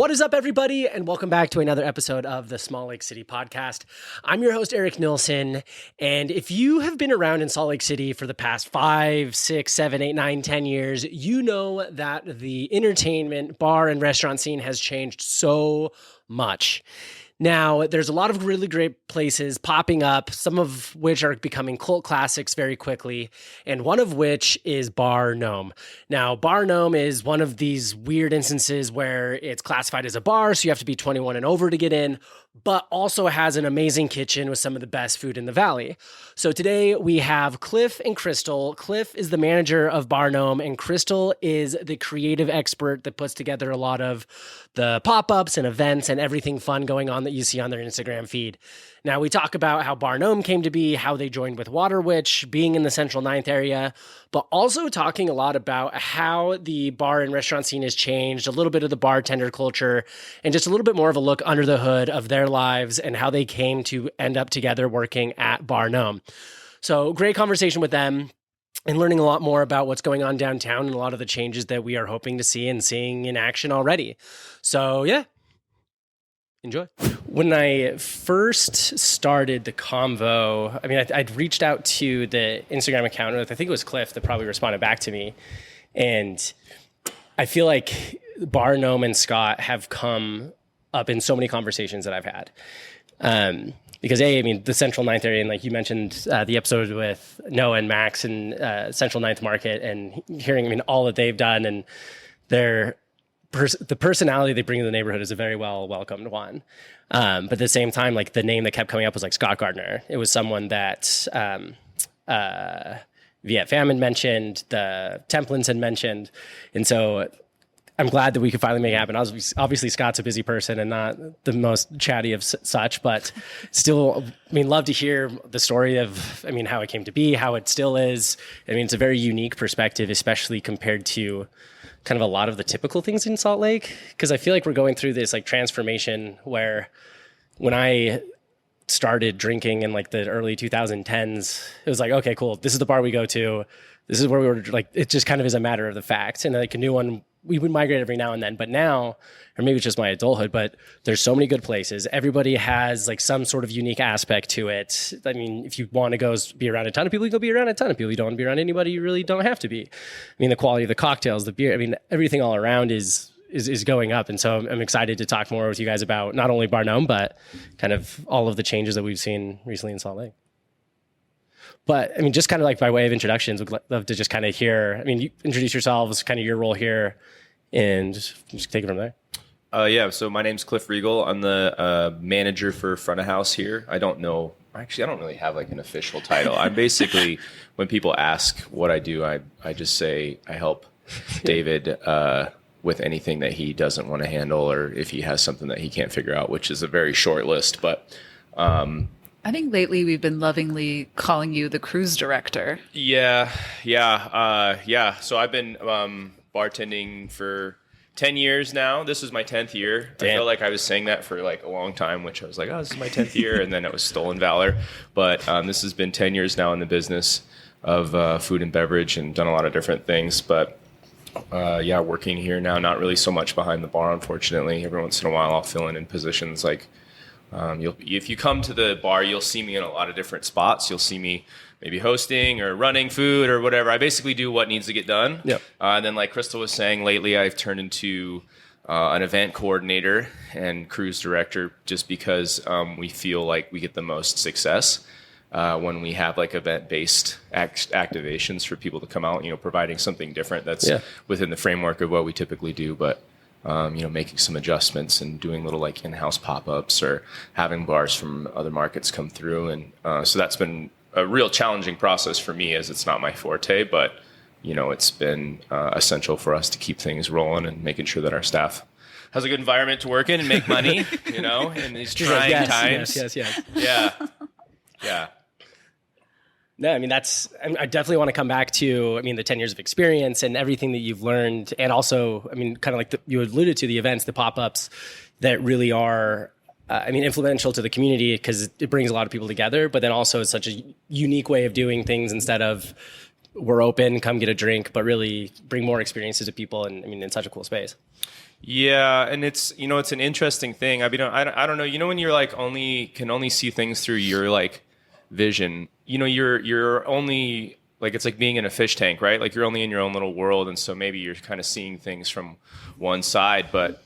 What is up, everybody, and welcome back to another episode of the Small Lake City podcast. I'm your host, Eric Nilsson, and if you have been around in Salt Lake City for the past 5, 6, 7, 8, 9, 10 years, you know that the entertainment, bar, and restaurant scene has changed so much. Now, there's a lot of really great places popping up, some of which are becoming cult classics very quickly, and one of which is Bar Nohm. Now, Bar Nohm is one of these weird instances where it's classified as a bar, so you have to be 21 and over to get in, but also has an amazing kitchen with some of the best food in the valley. So today we have Clif and Crystal. Clif is the manager of Bar Nohm, and Crystal is the creative expert that puts together a lot of the pop-ups and events and everything fun going on that you see on their Instagram feed. Now, we talk about how Bar Nohm came to be, how they joined with Water Witch, being in the Central 9th area, but also talking a lot about how the bar and restaurant scene has changed, a little bit of the bartender culture, and just a little bit more of a look under the hood of their lives and how they came to end up together working at Bar Nohm. So great conversation with them and learning a lot more about what's going on downtown and a lot of the changes that we are hoping to see and seeing in action already. So yeah, enjoy. When I first started the convo, I mean, I'd reached out to the Instagram account, I think it was Clif that probably responded back to me. And I feel like Bar Nohm and Scott have come up in so many conversations that I've had. Because I mean, the Central 9th area, and like you mentioned the episode with Noah and Max and Central 9th Market, and hearing, I mean, all that they've done and the personality they bring to the neighborhood is a very well welcomed one. But at the same time, like the name that kept coming up was like Scott Gardner. It was someone that Viet Pham had mentioned, the Templins had mentioned. And so I'm glad that we could finally make it happen. Obviously, Scott's a busy person and not the most chatty of such, but still, I mean, love to hear the story of, I mean, how it came to be, how it still is. I mean, it's a very unique perspective, especially compared to kind of a lot of the typical things in Salt Lake. Because I feel like we're going through this like transformation where when I started drinking in like the early 2010s, it was like, okay, cool. This is the bar we go to. This is where we were like, it just kind of is a matter of the fact. And like a new one, we would migrate every now and then, but now, or maybe it's just my adulthood, but there's so many good places. Everybody has like some sort of unique aspect to it. I mean, if you want to go be around a ton of people, you go be around a ton of people. You don't want to be around anybody, you really don't have to be. I mean, the quality of the cocktails, the beer, I mean, everything all around is going up. And so I'm excited to talk more with you guys about not only Bar Nohm, but kind of all of the changes that we've seen recently in Salt Lake. But I mean, just kind of like by way of introductions, we'd love to just kind of hear, I mean, you introduce yourselves, kind of your role here, and just take it from there. Yeah, so my name's Clif Riegel. I'm the manager for front of house here. I don't really have like an official title. I'm basically, when people ask what I do, I just say I help David with anything that he doesn't want to handle, or if he has something that he can't figure out, which is a very short list. But I think lately we've been lovingly calling you the cruise director. Yeah. So I've been bartending for 10 years now. This is my 10th year. Damn. I feel like I was saying that for like a long time, which I was like, oh, this is my 10th year. And then it was stolen valor. But this has been 10 years now in the business of food and beverage and done a lot of different things. But working here now, not really so much behind the bar, unfortunately. Every once in a while I'll fill in positions like if you come to the bar, you'll see me in a lot of different spots. You'll see me maybe hosting or running food or whatever. I basically do what needs to get done. Yep. And then like Crystal was saying, lately I've turned into an event coordinator and cruise director just because we feel like we get the most success when we have like event-based activations for people to come out, providing something different that's within the framework of what we typically do. But making some adjustments and doing little like in-house pop-ups or having bars from other markets come through. And so that's been a real challenging process for me, as it's not my forte, but it's been essential for us to keep things rolling and making sure that our staff has a good environment to work in and make money, in these trying times. Yes. Yeah. No, I mean, I definitely want to come back to, the 10 years of experience and everything that you've learned. And also, kind of like you alluded to, the events, the pop-ups that really are, influential to the community because it brings a lot of people together, but then also it's such a unique way of doing things instead of we're open, come get a drink, but really bring more experiences to people. And I mean, in such a cool space. Yeah, and it's it's an interesting thing. I mean, I don't know. When you're like can only see things through your like vision. You're only like, it's like being in a fish tank, right? Like you're only in your own little world, and so maybe you're kind of seeing things from one side. But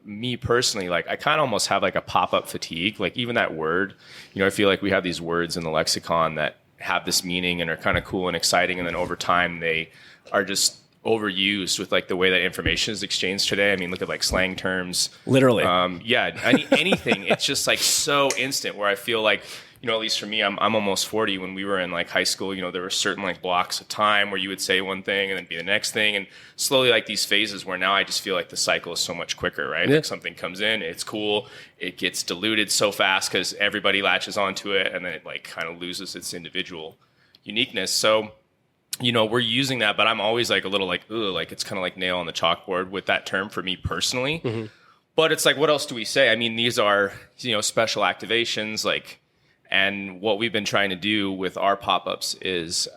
me personally, like I kind of almost have like a pop-up fatigue. Like even that word, I feel like we have these words in the lexicon that have this meaning and are kind of cool and exciting, and then over time they are just overused with like the way that information is exchanged today. I mean, look at like slang terms. Literally. Anything. It's just like so instant where I feel like, at least for me, I'm almost 40. When we were in like high school, there were certain like blocks of time where you would say one thing and then be the next thing. And slowly like these phases where now I just feel like the cycle is so much quicker, right? Yeah. Like something comes in, it's cool. It gets diluted so fast because everybody latches onto it, and then it like kind of loses its individual uniqueness. So, we're using that, but I'm always like a little like, ugh, like it's kind of like nail on the chalkboard with that term for me personally. Mm-hmm. But it's like, what else do we say? I mean, these are, special activations, like, and what we've been trying to do with our pop-ups is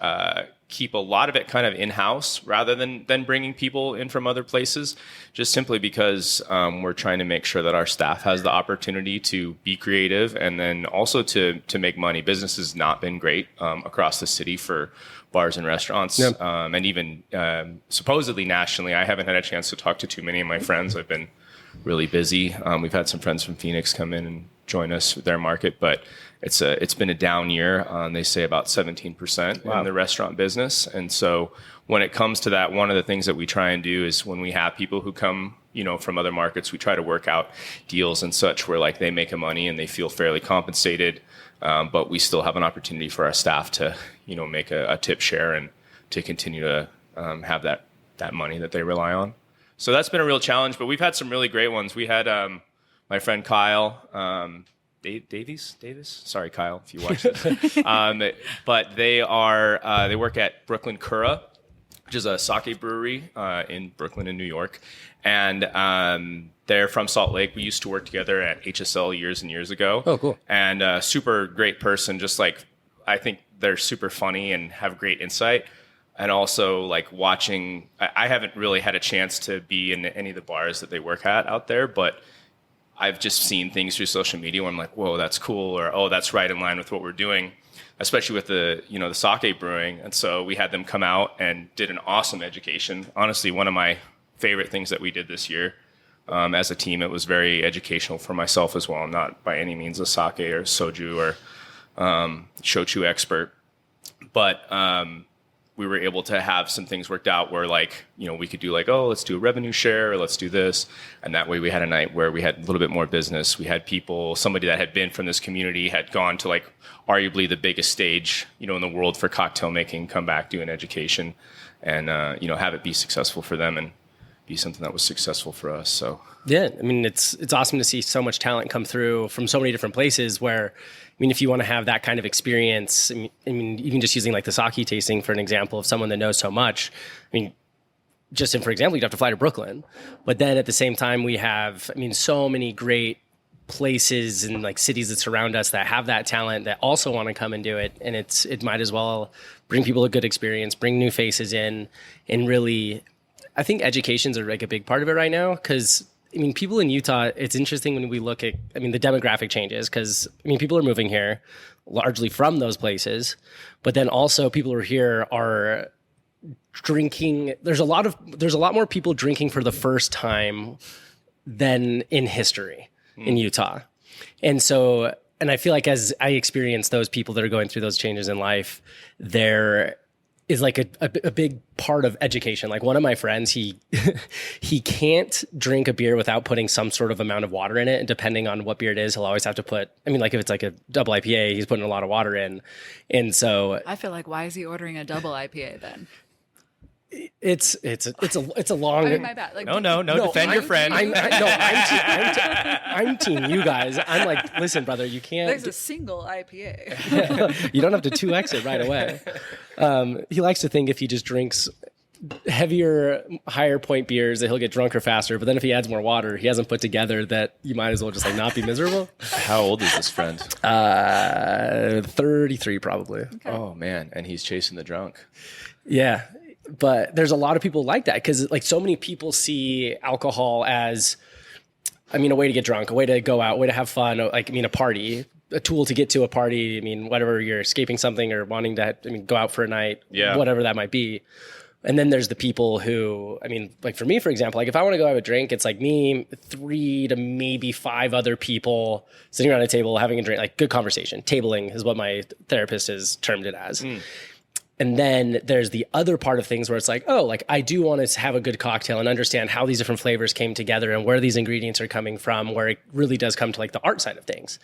keep a lot of it kind of in-house rather than bringing people in from other places, just simply because we're trying to make sure that our staff has the opportunity to be creative and then also to make money. Business has not been great across the city for bars and restaurants, Yep. And even supposedly nationally. I haven't had a chance to talk to too many of my friends. I've been really busy. We've had some friends from Phoenix come in and join us with their market, but it's been a down year. They say about 17% Wow. in the restaurant business. And so when it comes to that, one of the things that we try and do is when we have people who come, from other markets, we try to work out deals and such where like they make a money and they feel fairly compensated. But we still have an opportunity for our staff to, make a tip share and to continue to have that money that they rely on. So that's been a real challenge, but we've had some really great ones. We had my friend Kyle Davis. Sorry, Kyle, if you watch this. But they work at Brooklyn Kura, which is a sake brewery in Brooklyn in New York. And they're from Salt Lake. We used to work together at HSL years and years ago. Oh, cool. And super great person. Just like, I think they're super funny and have great insight. And also like watching, I haven't really had a chance to be in any of the bars that they work at out there, but I've just seen things through social media where I'm like, whoa, that's cool. Or, oh, that's right in line with what we're doing, especially with the sake brewing. And so we had them come out and did an awesome education. Honestly, one of my favorite things that we did this year as a team. It was very educational for myself as well. I'm not by any means a sake or soju or shochu expert, but we were able to have some things worked out where we could do let's do a revenue share or let's do this. And that way we had a night where we had a little bit more business. We had somebody that had been from this community had gone to arguably the biggest stage, in the world for cocktail making, come back, do an education and, have it be successful for them and be something that was successful for us. So, yeah, I mean, it's awesome to see so much talent come through from so many different places where, if you want to have that kind of experience, I mean, even just using the sake tasting for an example of someone that knows so much, for example, you'd have to fly to Brooklyn, but then at the same time we have, so many great places and cities that surround us that have that talent that also want to come and do it. And it might as well bring people a good experience, bring new faces in, and really, I think education's a big part of it right now. Cause people in Utah, it's interesting when we look at, the demographic changes because, people are moving here largely from those places, but then also people who are here are drinking. There's a lot more people drinking for the first time than in history in Utah. And so, and I feel like as I experience those people that are going through those changes in life, there is a big part of education. One of my friends, he can't drink a beer without putting some sort of amount of water in it. And depending on what beer it is, he'll always have to put, if it's a double IPA, he's putting a lot of water in. And so I feel why is he ordering a double IPA then? It's a long. My bad. No, defend your friend. I'm team you guys. I'm listen, brother, you can't. There's a single IPA. You don't have to 2X it right away. He likes to think if he just drinks heavier, higher point beers that he'll get drunker faster. But then if he adds more water, he hasn't put together that you might as well just like not be miserable. How old is this friend? 33 probably. Okay. Oh man, and he's chasing the drunk. Yeah. But there's a lot of people like that because like so many people see alcohol as, I mean, a way to get drunk, a way to go out, a way to have fun. Like, I mean, a party, a tool to get to a party. I mean, whatever you're escaping something or wanting to, go out for a night, whatever that might be. And then there's the people who, I mean, like for me, for example, like if I want to go have a drink, it's like me, 3 to maybe 5 other people sitting around a table having a drink, like good conversation. Tabling is what my therapist has termed it as. And then there's the other part of things where it's like, oh, like I do want to have a good cocktail and understand how these different flavors came together and where these ingredients are coming from, where it really does come to like the art side of things.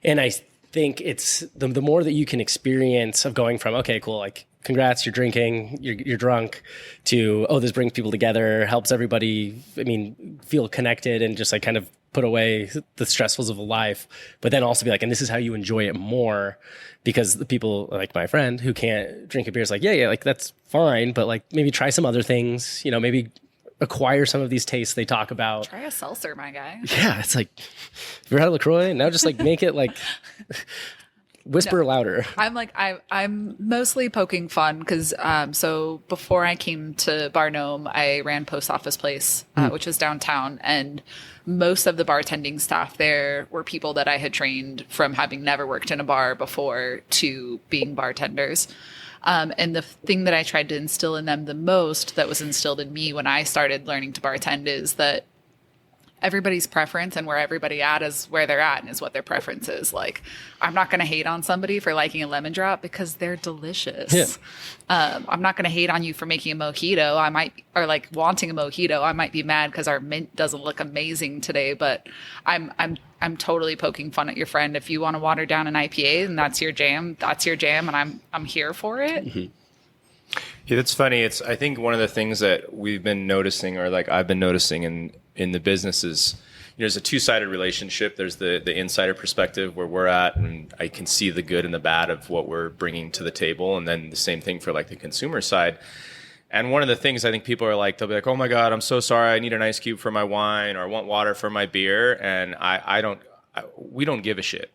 And I think it's the more that you can experience of going from, okay, cool, like congrats, you're drinking, you're drunk, to, oh, this brings people together, helps everybody, I mean, feel connected and just like kind of put away the stressfuls of life, but then also be like, and this is how you enjoy it more, because the people like my friend who can't drink a beer is like, yeah, like that's fine, but like maybe try some other things, maybe acquire some of these tastes they talk about. Try a seltzer, my guy. Yeah, it's like, have you ever had a LaCroix? Now just like make it like whisper louder. I'm mostly poking fun because so before I came to Bar Nohm, I ran Post Office Place, which is downtown, and most of the bartending staff there were people that I had trained from having never worked in a bar before to being bartenders. And the thing that I tried to instill in them the most that was instilled in me when I started learning to bartend is that everybody's preference and where everybody at is where they're at and is what their preference is. Like, I'm not going to hate on somebody for liking a lemon drop because they're delicious. Yeah. I'm not going to hate on you for making a mojito. Or like wanting a mojito. I might be mad because our mint doesn't look amazing today, but I'm totally poking fun at your friend. If you want to water down an IPA and that's your jam, and I'm here for it. Mm-hmm. Yeah, that's funny. I think one of the things that we've been noticing, or like I've been noticing in the business is, there's a two-sided relationship. There's the insider perspective where we're at, and I can see the good and the bad of what we're bringing to the table. And then the same thing for like the consumer side. And one of the things I think people are like, they'll be like, oh my God, I'm so sorry. I need an ice cube for my wine, or I want water for my beer. And we don't give a shit.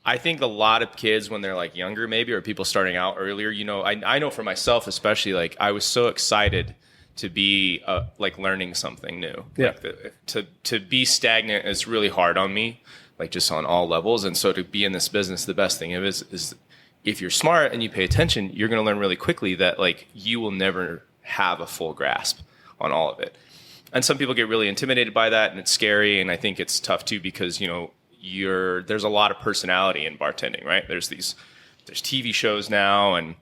I think a lot of kids when they're like younger, maybe, or people starting out earlier, I know for myself, especially, like I was so excited to be like learning something new. Yeah. Like to be stagnant is really hard on me, like just on all levels. And so to be in this business, the best thing is if you're smart and you pay attention, you're going to learn really quickly that like you will never have a full grasp on all of it. And some people get really intimidated by that, and it's scary. And I think it's tough too, because, there's a lot of personality in bartending, right? There's TV shows now, and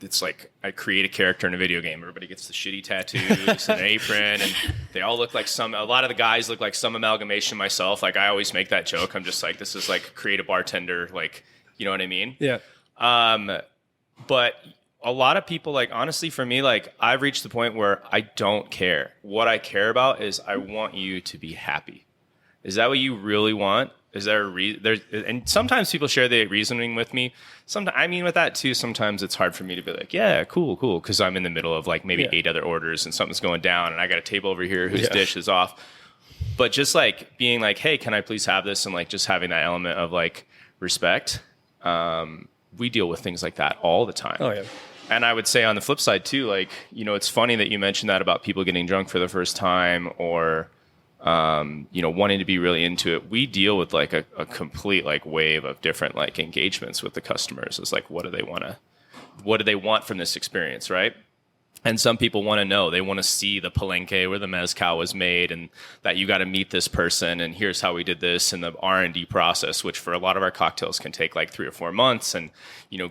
it's like I create a character in a video game. Everybody gets the shitty tattoos and an apron, and they all look like a lot of the guys look like some amalgamation of myself. Like I always make that joke. I'm just like, this is like create a bartender, like, you know what I mean? Yeah. But a lot of people, like, honestly, for me, like I've reached the point where I don't care. What I care about is I want you to be happy. Is that what you really want? Is there a reason? And sometimes people share their reasoning with me. With that too, sometimes it's hard for me to be like, yeah, cool. Because I'm in the middle of like maybe 8 other orders and something's going down and I got a table over here whose dish is off. But just like being like, hey, can I please have this? And like just having that element of like respect. We deal with things like that all the time. Oh, yeah. And I would say on the flip side too, like, it's funny that you mentioned that about people getting drunk for the first time or wanting to be really into it. We deal with like a complete like wave of different like engagements with the customers. It's like, what do they want from this experience, right? And some people want to know, they want to see the palenque where the mezcal was made, and that you got to meet this person, and here's how we did this, and the R&D process, which for a lot of our cocktails can take like 3 or 4 months, and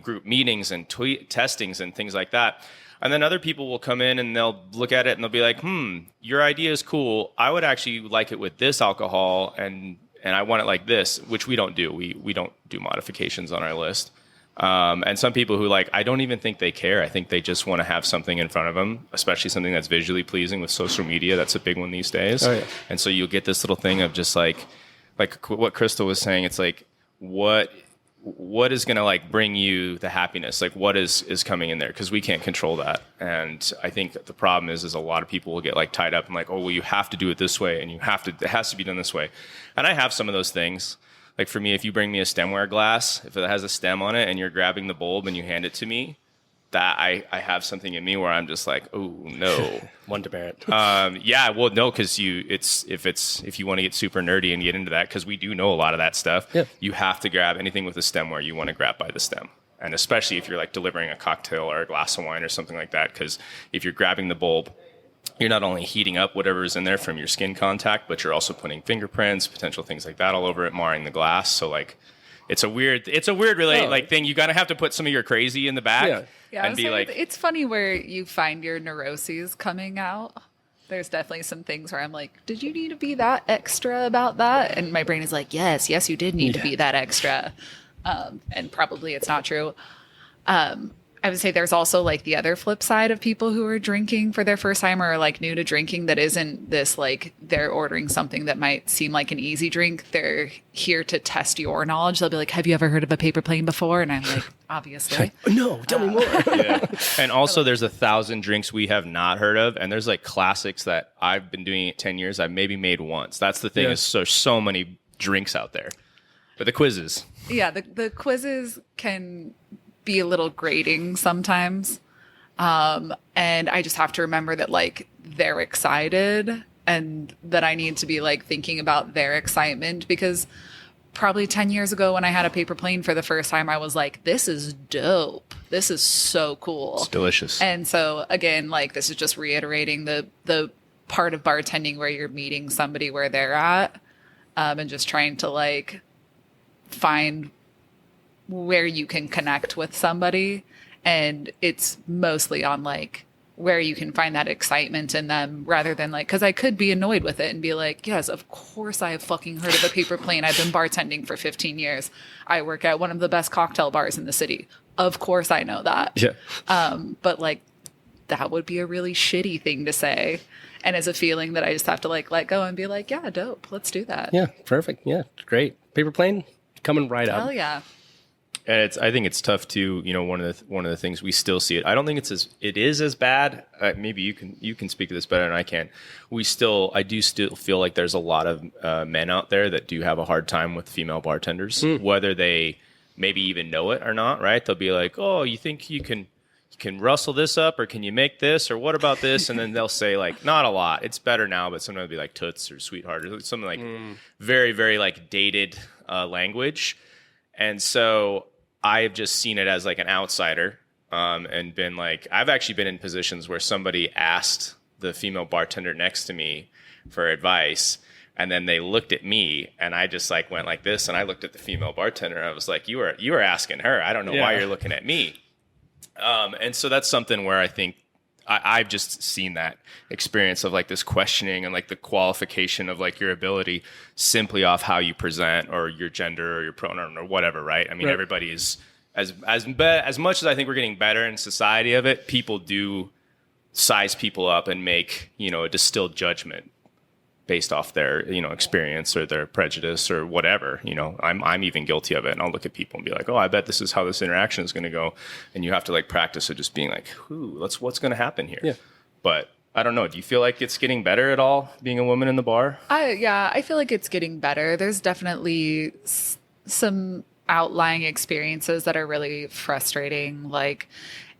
group meetings and testings and things like that. And then other people will come in and they'll look at it and they'll be like, your idea is cool. I would actually like it with this alcohol, and I want it like this, which we don't do. We don't do modifications on our list. And some people who I don't even think they care. I think they just want to have something in front of them, especially something that's visually pleasing with social media. That's a big one these days. Oh, yeah. And so you'll get this little thing of just like what Crystal was saying. It's like, what what is going to like bring you the happiness? Like what is coming in there? Because we can't control that. And I think that the problem is a lot of people will get like tied up and like, oh, well, you have to do it this way, and it has to be done this way. And I have some of those things. Like for me, if you bring me a stemware glass, if it has a stem on it and you're grabbing the bulb and you hand it to me, that I have something in me where I'm just like, oh no. One demerit. Yeah, well, no, because if you want to get super nerdy and get into that, because we do know a lot of that stuff, you have to grab anything with a stem where you want to grab by the stem. And especially if you're like delivering a cocktail or a glass of wine or something like that, because if you're grabbing the bulb, you're not only heating up whatever is in there from your skin contact, but you're also putting fingerprints, potential things like that all over it, marring the glass. So like, it's a weird thing. You gotta have to put some of your crazy in the back. Yeah, and be like, it's funny where you find your neuroses coming out. There's definitely some things where I'm like, did you need to be that extra about that? And my brain is like, yes, you did need to be that extra. And probably it's not true. I would say there's also like the other flip side of people who are drinking for their first time or like new to drinking that isn't this like they're ordering something that might seem like an easy drink. They're here to test your knowledge. They'll be like, have you ever heard of a paper plane before? And I'm like, obviously. No, tell me more. Yeah. And also there's 1,000 drinks we have not heard of. And there's like classics that I've been doing it 10 years. I've maybe made once. That's the thing is so many drinks out there. But the quizzes. Yeah, the quizzes can be a little grating sometimes. And I just have to remember that like they're excited and that I need to be like thinking about their excitement, because probably 10 years ago when I had a paper plane for the first time, I was like, this is dope. This is so cool. It's delicious. And so again, like this is just reiterating the part of bartending where you're meeting somebody where they're at, and just trying to like find where you can connect with somebody. And it's mostly on like where you can find that excitement in them, rather than like, because I could be annoyed with it and be like, yes, of course I have fucking heard of a paper plane. I've been bartending for 15 years. I work at one of the best cocktail bars in the city. Of course I know that. Yeah. But like that would be a really shitty thing to say. And it's a feeling that I just have to like let go and be like, yeah, dope. Let's do that. Yeah, perfect. Yeah, great. Paper plane coming right up. Hell yeah. And I think it's tough too. You know, one of the things we still see it. I don't think it is as bad. Maybe you can speak to this better than I can. I do still feel like there's a lot of men out there that do have a hard time with female bartenders, whether they maybe even know it or not. Right? They'll be like, "Oh, you think you can rustle this up, or can you make this, or what about this?" And then they'll say like, "Not a lot. It's better now," but sometimes it'll be like "toots" or "sweetheart" or something like very very like dated language, and so I've just seen it as like an outsider, and been like, I've actually been in positions where somebody asked the female bartender next to me for advice, and then they looked at me, and I just like went like this, and I looked at the female bartender, and I was like, you were asking her. I don't know why you're looking at me. And so that's something where I think I've just seen that experience of like this questioning and like the qualification of like your ability simply off how you present or your gender or your pronoun or whatever, right? I mean, everybody is as much as I think we're getting better in society of it, people do size people up and make, a distilled judgment based off their, experience or their prejudice or whatever. I'm even guilty of it. And I'll look at people and be like, oh, I bet this is how this interaction is going to go. And you have to like practice of just being like, what's going to happen here? Yeah. But I don't know. Do you feel like it's getting better at all being a woman in the bar? I feel like it's getting better. There's definitely some outlying experiences that are really frustrating.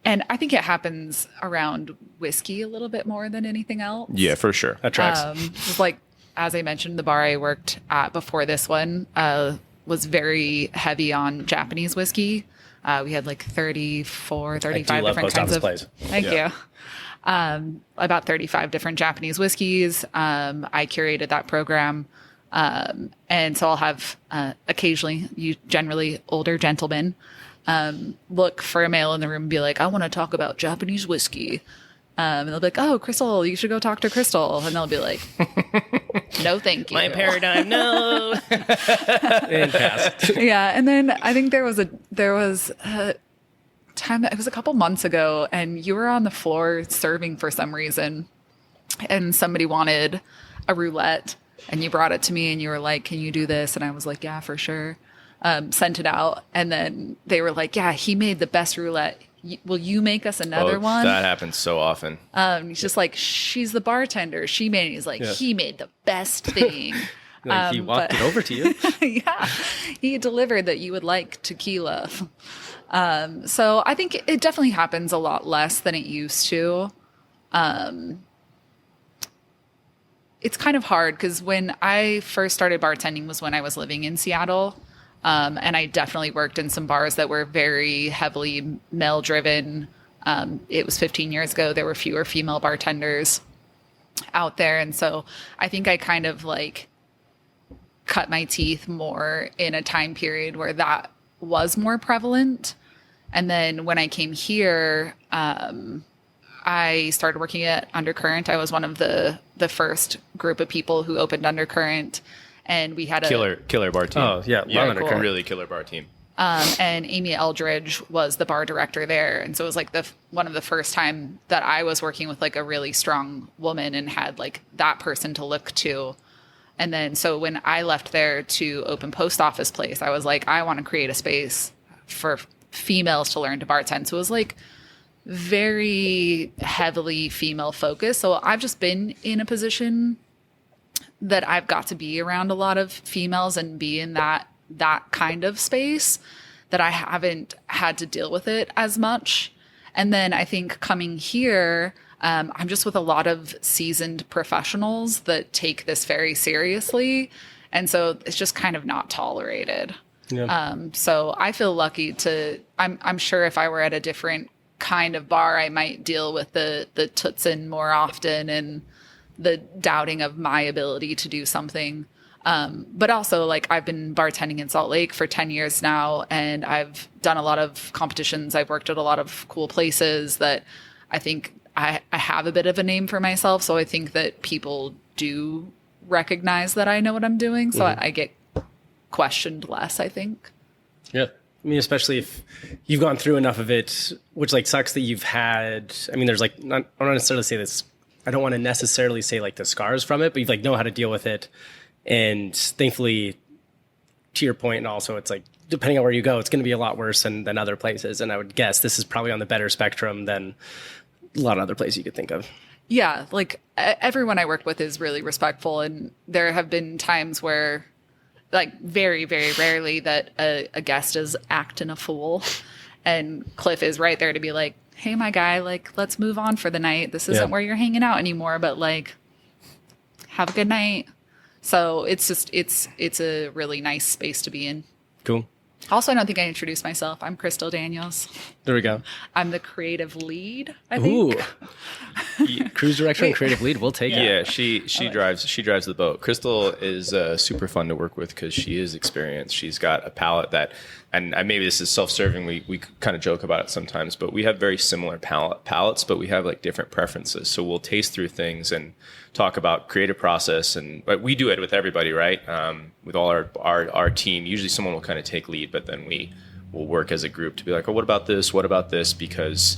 And I think it happens around whiskey a little bit more than anything else. Yeah, for sure. That tracks. Just like, as I mentioned, the bar I worked at before this one was very heavy on Japanese whiskey. We had like 35 different kinds of plays. Thank you. About 35 different Japanese whiskeys. I curated that program. And so I'll have occasionally, generally older gentlemen, look for a male in the room and be like, I want to talk about Japanese whiskey. And they'll be like, oh, Crystal, you should go talk to Crystal. And they'll be like, no, thank you. My paradigm, no. And pass. Yeah. And then I think there was a time, it was a couple months ago, and you were on the floor serving for some reason, and somebody wanted a roulette, and you brought it to me and you were like, can you do this? And I was like, yeah, for sure. sent it out, and then they were like, yeah, he made the best roulette. Will you make us another one? That happens so often. He's just like, she's the bartender. She made it. He's like, he made the best thing. Like he walked it over to you. Yeah, he delivered that you would like tequila. So I think it definitely happens a lot less than it used to. It's kind of hard because when I first started bartending was when I was living in Seattle. And I definitely worked in some bars that were very heavily male driven. It was 15 years ago. There were fewer female bartenders out there. And so I think I kind of like cut my teeth more in a time period where that was more prevalent. And then when I came here, I started working at Undercurrent. I was one of the first group of people who opened Undercurrent. And we had a killer bar team. Oh, yeah. Cool. Really killer bar team. And Amy Eldridge was the bar director there. And so it was like one of the first time that I was working with like a really strong woman and had like that person to look to. And then, so when I left there to open Post Office Place, I was like, I want to create a space for females to learn to bartend. So it was like very heavily female focused. So I've just been in a position that I've got to be around a lot of females and be in that kind of space that I haven't had to deal with it as much. And then I think coming here, I'm just with a lot of seasoned professionals that take this very seriously. And so it's just kind of not tolerated. Yeah. So I feel lucky I'm sure if I were at a different kind of bar, I might deal with the tootsin more often and the doubting of my ability to do something. But also like I've been bartending in Salt Lake for 10 years now, and I've done a lot of competitions. I've worked at a lot of cool places that I think I have a bit of a name for myself. So I think that people do recognize that I know what I'm doing. So I get questioned less, I think. Yeah. I mean, especially if you've gone through enough of it, which like sucks that you've had, I mean, there's like, I don't necessarily say this, I don't want to necessarily say like the scars from it, but you like know how to deal with it. And thankfully, to your point, and also it's like, depending on where you go, it's going to be a lot worse than other places. And I would guess this is probably on the better spectrum than a lot of other places you could think of. Yeah, like everyone I work with is really respectful. And there have been times where, like very, very rarely that a guest is acting a fool. And Clif is right there to be like, hey, my guy, like, let's move on for the night. This isn't where you're hanging out anymore, but like, have a good night. So it's just, it's a really nice space to be in. Cool. Also, I don't think I introduced myself. I'm Crystal Daniels. There we go. I'm the creative lead, I think. Ooh. Cruise director and creative lead. We'll take it. Yeah, she drives the boat. Crystal is super fun to work with because she is experienced. She's got a palate that, and maybe this is self-serving. We kind of joke about it sometimes, but we have very similar palates, but we have like different preferences. So we'll taste through things and talk about creative process, but we do it with everybody, right? With all our team. Usually someone will kind of take lead, but then we will work as a group to be like, oh, what about this? What about this? Because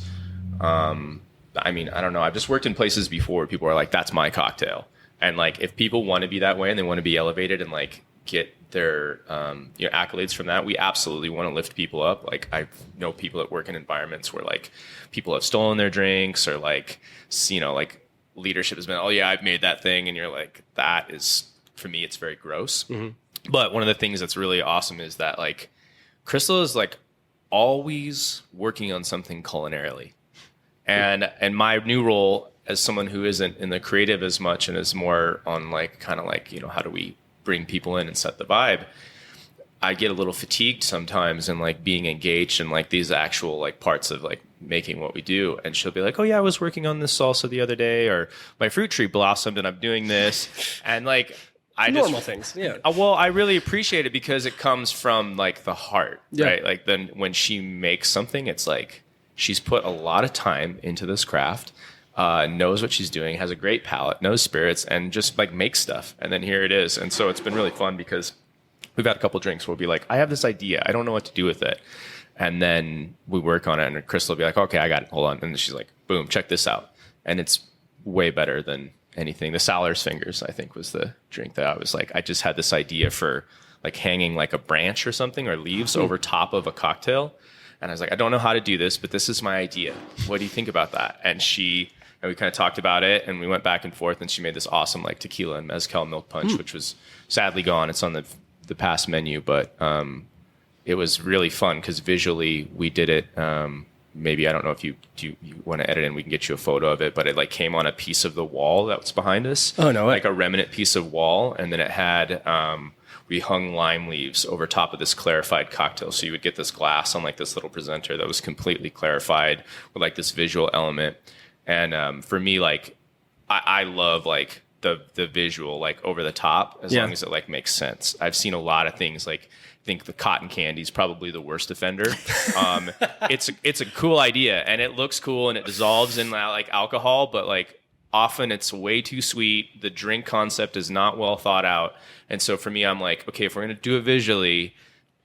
I mean, I don't know. I've just worked in places before where people are like, that's my cocktail. And like, if people want to be that way and they want to be elevated and like get their accolades from that, we absolutely want to lift people up. Like I know people that work in environments where like people have stolen their drinks or like, like leadership has been, oh yeah, I've made that thing. And you're like, that is, for me, it's very gross. Mm-hmm. But one of the things that's really awesome is that like Crystal is like always working on something culinarily. And my new role as someone who isn't in the creative as much and is more on like kind of like, how do we bring people in and set the vibe? I get a little fatigued sometimes in like being engaged in like these actual like parts of like making what we do. And she'll be like, oh yeah, I was working on this salsa the other day, or my fruit tree blossomed and I'm doing this. And like, normal things. Yeah. Well, I really appreciate it because it comes from like the heart, right? Like then when she makes something, it's like, she's put a lot of time into this craft, knows what she's doing, has a great palate, knows spirits, and just like makes stuff. And then here it is. And so it's been really fun because we've had a couple drinks where we'll be like, I have this idea. I don't know what to do with it. And then we work on it and Crystal will be like, okay, I got it. Hold on. And she's like, boom, check this out. And it's way better than anything. The Saller's Fingers, I think, was the drink that I was like, I just had this idea for like hanging like a branch or something or leaves over top of a cocktail. And I was like, I don't know how to do this, but this is my idea. What do you think about that? And we kind of talked about it, and we went back and forth, and she made this awesome like tequila and mezcal milk punch, which was sadly gone. It's on the past menu, but it was really fun because visually we did it. Maybe, I don't know if you want to edit in, we can get you a photo of it, but it like came on a piece of the wall that was behind us. Oh, no way. Like a remnant piece of wall. And then it had, we hung lime leaves over top of this clarified cocktail. So you would get this glass on like this little presenter that was completely clarified with like this visual element. And for me, like, I love like the visual, like over the top, as long as it like makes sense. I've seen a lot of things like, I think the cotton candy is probably the worst offender. It's a cool idea, and it looks cool, and it dissolves in like alcohol, but like often it's way too sweet. The drink concept is not well thought out. And so for me, I'm like, okay, if we're going to do it visually,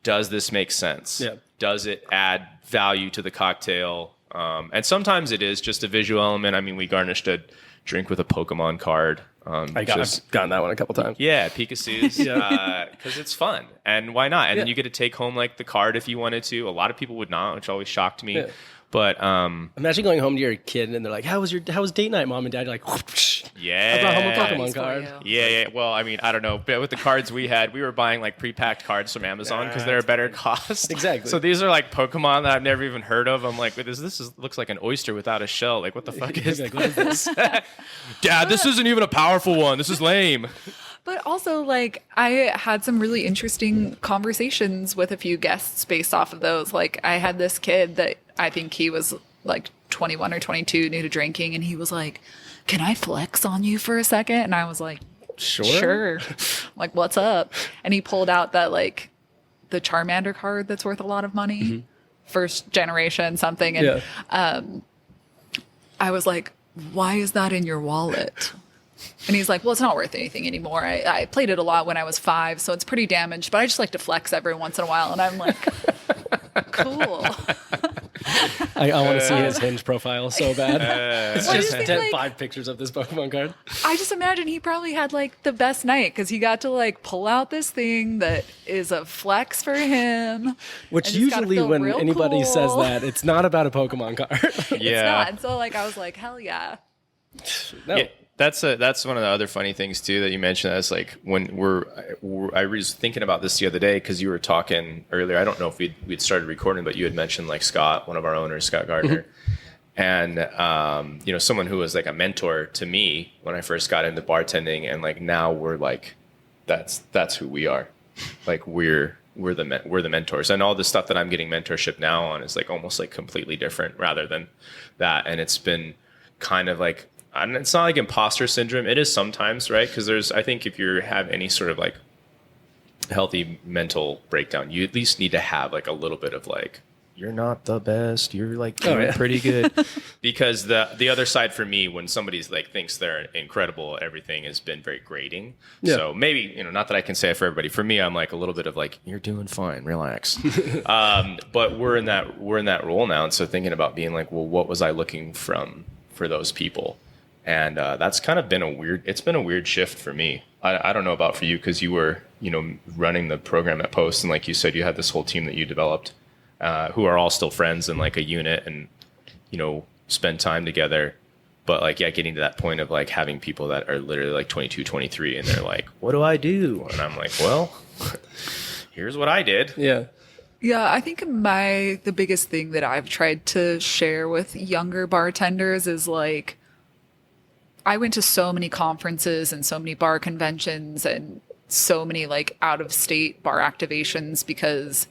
does this make sense? Yeah. Does it add value to the cocktail? And sometimes it is just a visual element. I mean, we garnished a drink with a Pokemon card. I've gotten that one a couple times. Yeah, Pikasu's, because it's fun, and why not? And then you get to take home like the card if you wanted to. A lot of people would not, which always shocked me. Yeah. But imagine going home to your kid and they're like, "How was date night, mom and dad?" You're like, whoosh, "Yeah, I brought home a Pokemon card." Yeah. Well, I mean, I don't know, but with the cards we had, we were buying like pre-packed cards from Amazon because they're a better cost. Exactly. So these are like Pokemon that I've never even heard of. I'm like, looks like an oyster without a shell. Like, what the fuck is like, what is this? Dad, this isn't even a powerful one. This is lame. But also, like, I had some really interesting conversations with a few guests based off of those. Like, I had this kid that I think he was like 21 or 22, new to drinking, and he was like, "Can I flex on you for a second?" And I was like, Sure. Like, what's up? And he pulled out that, like, the Charmander card that's worth a lot of money, first generation something. And I was like, "Why is that in your wallet?" And he's like, "Well, it's not worth anything anymore. I played it a lot when I was 5, so it's pretty damaged, but I just like to flex every once in a while." And I'm like, cool. I want to see his Hinge profile so bad. It's just like, 5 pictures of this Pokemon card. I just imagine he probably had like the best night because he got to like pull out this thing that is a flex for him. Which usually when anybody says that, it's not about a Pokemon card. It's not. And so like I was like, hell yeah. No. Yeah. That's one of the other funny things too that you mentioned. That's like when I was thinking about this the other day because you were talking earlier. I don't know if we'd started recording, but you had mentioned like Scott, one of our owners, Scott Gardner, and someone who was like a mentor to me when I first got into bartending, and like now we're like that's who we are. Like we're the mentors, and all the stuff that I'm getting mentorship now on is like almost like completely different rather than that, and it's been kind of like. And it's not like imposter syndrome. It is sometimes, right? Because I think if you have any sort of like healthy mental breakdown, you at least need to have like a little bit of like, you're not the best. You're like doing pretty good. Because the other side for me, when somebody's like thinks they're incredible, everything has been very grating. Yeah. So maybe, not that I can say it for everybody. For me, I'm like a little bit of like, you're doing fine, relax. But we're in that role now. And so thinking about being like, well, what was I looking for those people? And that's kind of been a weird shift for me. I don't know about for you because you were, running the program at Post. And like you said, you had this whole team that you developed who are all still friends in like a unit and, spend time together. But like, yeah, getting to that point of like having people that are literally like 22, 23 and they're like, what do I do? And I'm like, well, here's what I did. Yeah. Yeah, I think the biggest thing that I've tried to share with younger bartenders is like, I went to so many conferences and so many bar conventions and so many like out of state bar activations because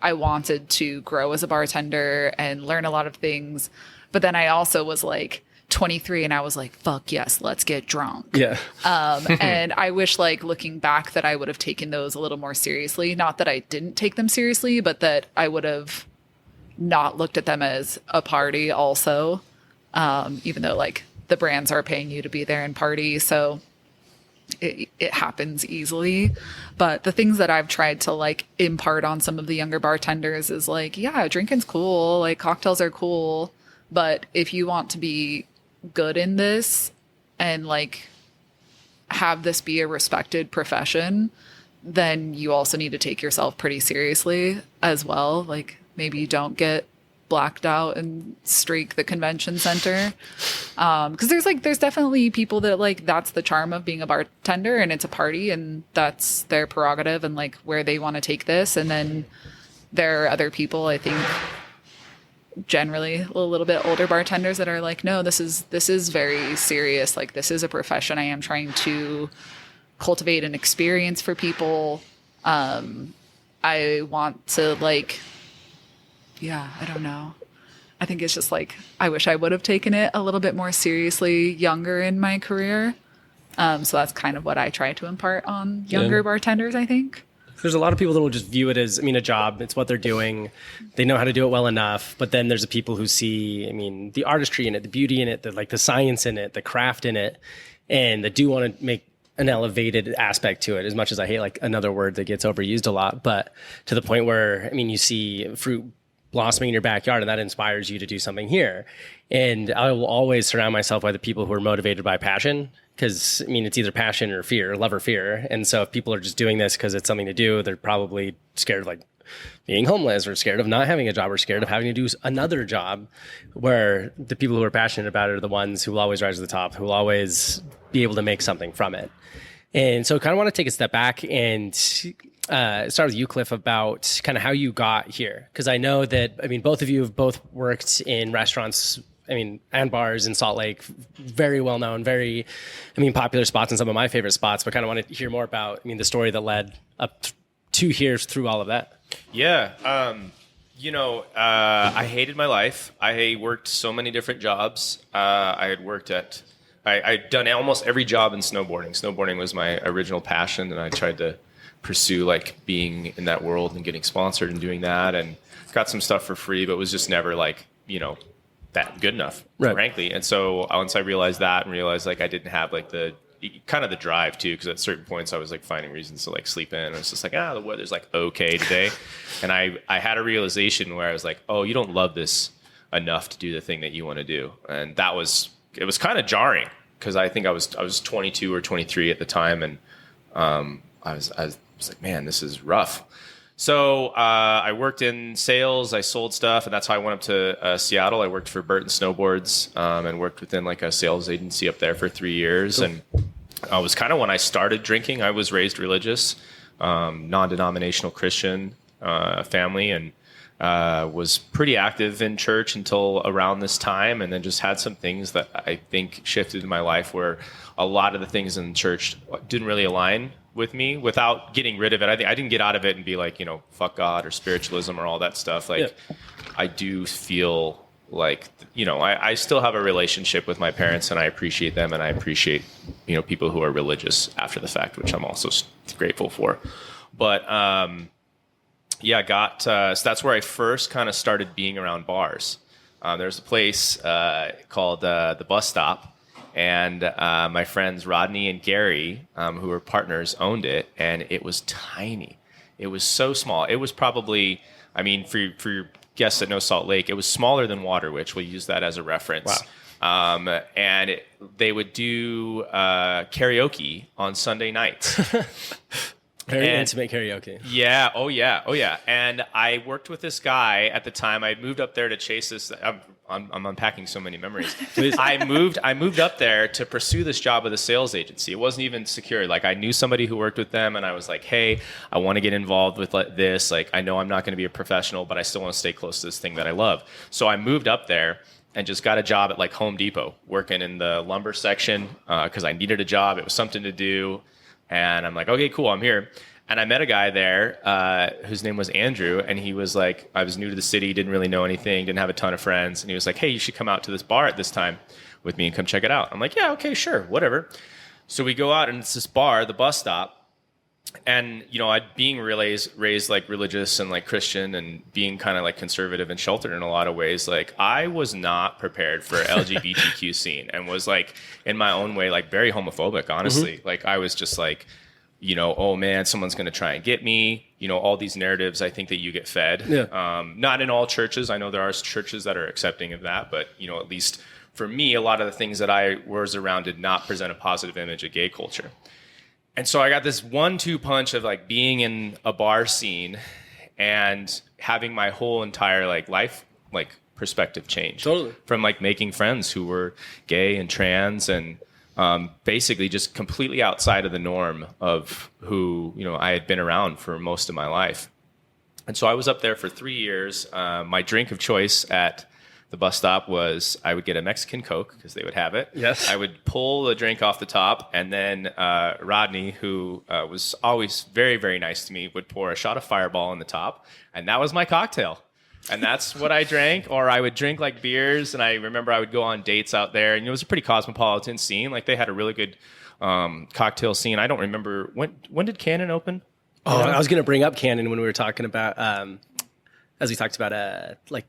I wanted to grow as a bartender and learn a lot of things. But then I also was like 23 and I was like, fuck yes, let's get drunk. Yeah. And I wish like looking back that I would have taken those a little more seriously. Not that I didn't take them seriously, but that I would have not looked at them as a party also. Even though like, the brands are paying you to be there and party. So it happens easily. But the things that I've tried to like impart on some of the younger bartenders is like, yeah, drinking's cool. Like cocktails are cool. But if you want to be good in this and like have this be a respected profession, then you also need to take yourself pretty seriously as well. Like maybe you don't get blacked out and streak the convention center. Cause there's definitely people that like, that's the charm of being a bartender, and it's a party, and that's their prerogative and like where they want to take this. And then there are other people, I think, generally a little bit older bartenders that are like, no, this is very serious. Like this is a profession. I am trying to cultivate an experience for people. I want to like, yeah, I don't know. I think it's just like, I wish I would have taken it a little bit more seriously younger in my career. So that's kind of what I try to impart on younger bartenders, I think. There's a lot of people that will just view it as, a job. It's what they're doing. They know how to do it well enough. But then there's the people who see, the artistry in it, the beauty in it, the science in it, the craft in it, and that do want to make an elevated aspect to it, as much as I hate like another word that gets overused a lot. But to the point where, you see fruit blossoming in your backyard, and that inspires you to do something here. And I will always surround myself by the people who are motivated by passion, because it's either passion or fear, love or fear. And so if people are just doing this because it's something to do, they're probably scared of like being homeless, or scared of not having a job, or scared of having to do another job. Where the people who are passionate about it are the ones who will always rise to the top, who will always be able to make something from it. And so I kind of want to take a step back and start with you, Clif, about kind of how you got here. Because I know that, both of you have both worked in restaurants, and bars in Salt Lake, very well known, very, popular spots, and some of my favorite spots, but kind of want to hear more about, the story that led up to here through all of that. Yeah. I hated my life. I worked so many different jobs. I'd done almost every job in snowboarding. Snowboarding was my original passion, and I tried to pursue like being in that world and getting sponsored and doing that, and got some stuff for free, but was just never like, that good enough, frankly. And so once I realized that, and realized like I didn't have like the kind of the drive too, because at certain points I was like finding reasons to like sleep in. And it's just like, the weather's like okay today. And I had a realization where I was like, oh, you don't love this enough to do the thing that you want to do. And it was kind of jarring, because I think I was 22 or 23 at the time, and I was like, man, this is rough. So I worked in sales. I sold stuff, and that's how I went up to Seattle. I worked for Burton Snowboards, and worked within like a sales agency up there for 3 years. Cool. And it was kind of when I started drinking. I was raised religious, non-denominational Christian family, and was pretty active in church until around this time, and then just had some things that I think shifted in my life where a lot of the things in church didn't really align with me, without getting rid of it. I didn't get out of it and be like, fuck God or spiritualism or all that stuff. Like, yeah. I do feel like, I still have a relationship with my parents, and I appreciate them, and I appreciate, people who are religious after the fact, which I'm also grateful for. But, so that's where I first kind of started being around bars. There's a place called the Bus Stop, and my friends Rodney and Gary, who were partners, owned it, and it was tiny. It was so small. It was probably, for your guests that know Salt Lake, it was smaller than Waterwitch. We'll use that as a reference. Wow. They would do karaoke on Sunday nights. Very intimate karaoke. Yeah. Oh, yeah. And I worked with this guy at the time. I moved up there to chase this. I'm unpacking so many memories. Please. I moved up there to pursue this job with a sales agency. It wasn't even secure. Like, I knew somebody who worked with them, and I was like, hey, I want to get involved with this. Like, I know I'm not going to be a professional, but I still want to stay close to this thing that I love. So I moved up there and just got a job at like Home Depot, working in the lumber section, because I needed a job. It was something to do. And I'm like, okay, cool, I'm here. And I met a guy there whose name was Andrew, and he was like, I was new to the city, didn't really know anything, didn't have a ton of friends. And he was like, hey, you should come out to this bar at this time with me and come check it out. I'm like, yeah, okay, sure, whatever. So we go out, and it's this bar, the Bus Stop. And, being raised like religious and like Christian, and being kind of like conservative and sheltered in a lot of ways, like I was not prepared for LGBTQ scene, and was like in my own way, like very homophobic, honestly. Mm-hmm. Like I was just like, oh man, someone's going to try and get me, all these narratives I think that you get fed. Yeah. Not in all churches. I know there are churches that are accepting of that, but, at least for me, a lot of the things that I was around did not present a positive image of gay culture. And so I got this 1-2 punch of like being in a bar scene and having my whole entire like life like perspective change. Totally. From like making friends who were gay and trans and basically just completely outside of the norm of who, I had been around for most of my life. And so I was up there for 3 years. My drink of choice at the bus stop was I would get a Mexican Coke because they would have it. Yes. I would pull the drink off the top, and then Rodney, who was always very, very nice to me, would pour a shot of Fireball on the top, and that was my cocktail. And that's what I drank. Or I would drink like beers, and I remember I would go on dates out there, and it was a pretty cosmopolitan scene. Like they had a really good cocktail scene. I don't remember when did Cannon open? Oh, I was going to bring up Cannon when we were talking about as we talked about like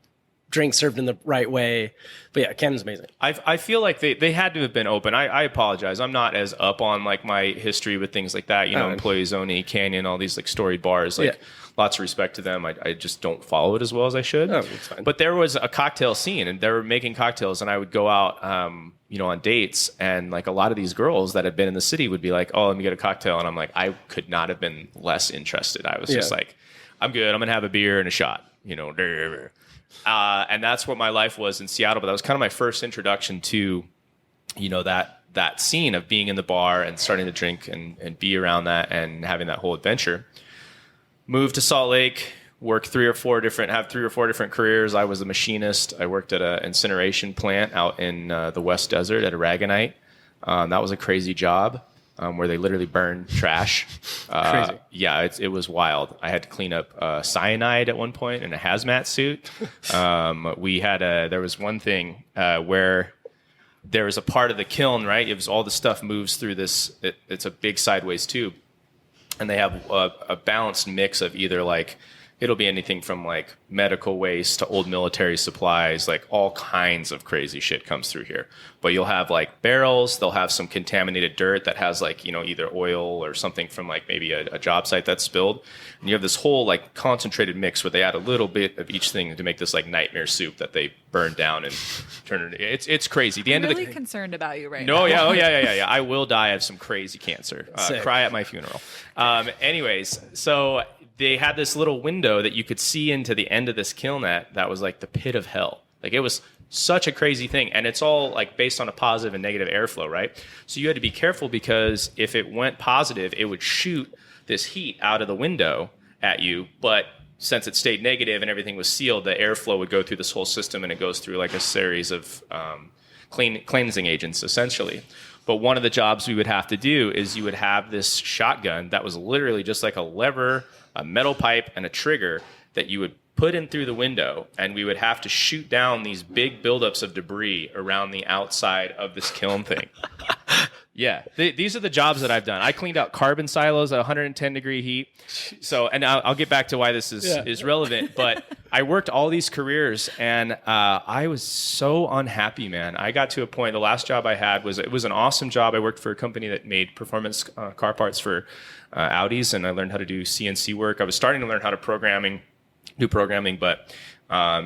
drinks served in the right way. But yeah, Cannon's amazing. I feel like they had to have been open. I apologize. I'm not as up on like my history with things like that. Employees Only, Canyon, all these like storied bars. Like lots of respect to them. I just don't follow it as well as I should. Oh, it's fine. But there was a cocktail scene, and they were making cocktails, and I would go out, on dates, and like a lot of these girls that had been in the city would be like, "Oh, let me get a cocktail," and I'm like, I could not have been less interested. I was just like, I'm good. I'm gonna have a beer and a shot. And that's what my life was in Seattle. But that was kind of my first introduction to, that scene of being in the bar and starting to drink and be around that and having that whole adventure. Moved to Salt Lake, have 3 or 4 different careers. I was a machinist. I worked at an incineration plant out in the West Desert at Aragonite. That was a crazy job. Where they literally burn trash. Crazy. Yeah, it was wild. I had to clean up cyanide at one point in a hazmat suit. There was one thing where there was a part of the kiln, right? It was all the stuff moves through this. It's a big sideways tube, and they have a balanced mix of either like it'll be anything from like medical waste to old military supplies, like all kinds of crazy shit comes through here. But you'll have like barrels, they'll have some contaminated dirt that has like, either oil or something from like maybe a job site that's spilled. And you have this whole like concentrated mix where they add a little bit of each thing to make this like nightmare soup that they burn down and turn it. It's crazy. I'm really concerned about you right now. No, yeah. I will die of some crazy cancer. Cry at my funeral. Anyways, so they had this little window that you could see into the end of this kiln that was like the pit of hell. Like it was such a crazy thing. And it's all like based on a positive and negative airflow, right? So you had to be careful because if it went positive, it would shoot this heat out of the window at you. But since it stayed negative and everything was sealed, the airflow would go through this whole system, and it goes through like a series of cleansing agents essentially. But one of the jobs we would have to do is you would have this shotgun that was literally just like a lever, a metal pipe, and a trigger that you would put in through the window, and we would have to shoot down these big buildups of debris around the outside of this kiln thing. Yeah, these are the jobs that I've done. I cleaned out carbon silos at 110 degree heat. So, and I'll get back to why this is relevant, but I worked all these careers, and I was so unhappy, man. I got to a point, the last job I had was an awesome job. I worked for a company that made performance car parts for Audis, and I learned how to do CNC work. I was starting to learn how to do programming, but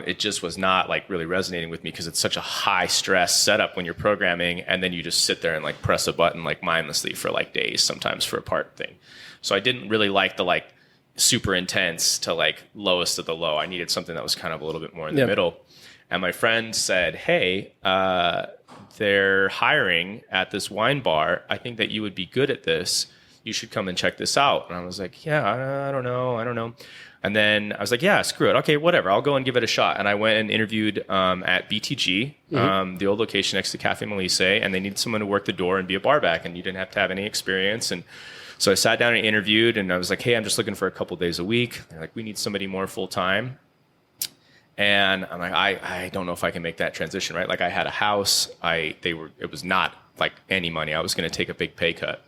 it just was not like really resonating with me because it's such a high stress setup when you're programming, and then you just sit there and like press a button like mindlessly for like days sometimes for a part thing. So I didn't really like the like super intense to like lowest of the low. I needed something that was kind of a little bit more in the middle. And my friend said, "Hey, they're hiring at this wine bar. I think that you would be good at this. You should come and check this out." And I was like, "Yeah, I don't know." And then I was like, yeah, screw it. Okay, whatever. I'll go and give it a shot. And I went and interviewed at BTG, the old location next to Cafe Melisse, and they needed someone to work the door and be a bar back, and you didn't have to have any experience. And so I sat down and interviewed, and I was like, hey, I'm just looking for a couple days a week. They're like, we need somebody more full-time. And I'm like, I don't know if I can make that transition, right? Like I had a house. It was not like any money. I was going to take a big pay cut.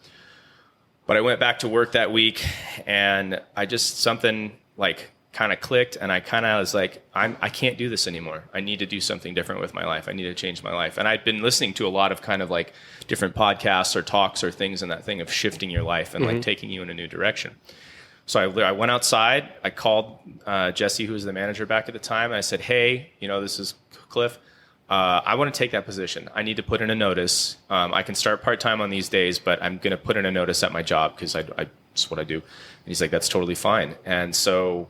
But I went back to work that week, and something like kind of clicked, and I kind of was like, I can't do this anymore. I need to do something different with my life. I need to change my life. And I'd been listening to a lot of kind of like different podcasts or talks or things, and that thing of shifting your life and like taking you in a new direction. So I went outside. I called Jesse, who was the manager back at the time, and I said, hey, this is Clif. I want to take that position. I need to put in a notice. I can start part-time on these days, but I'm going to put in a notice at my job because that's what I do. And he's like, that's totally fine. And so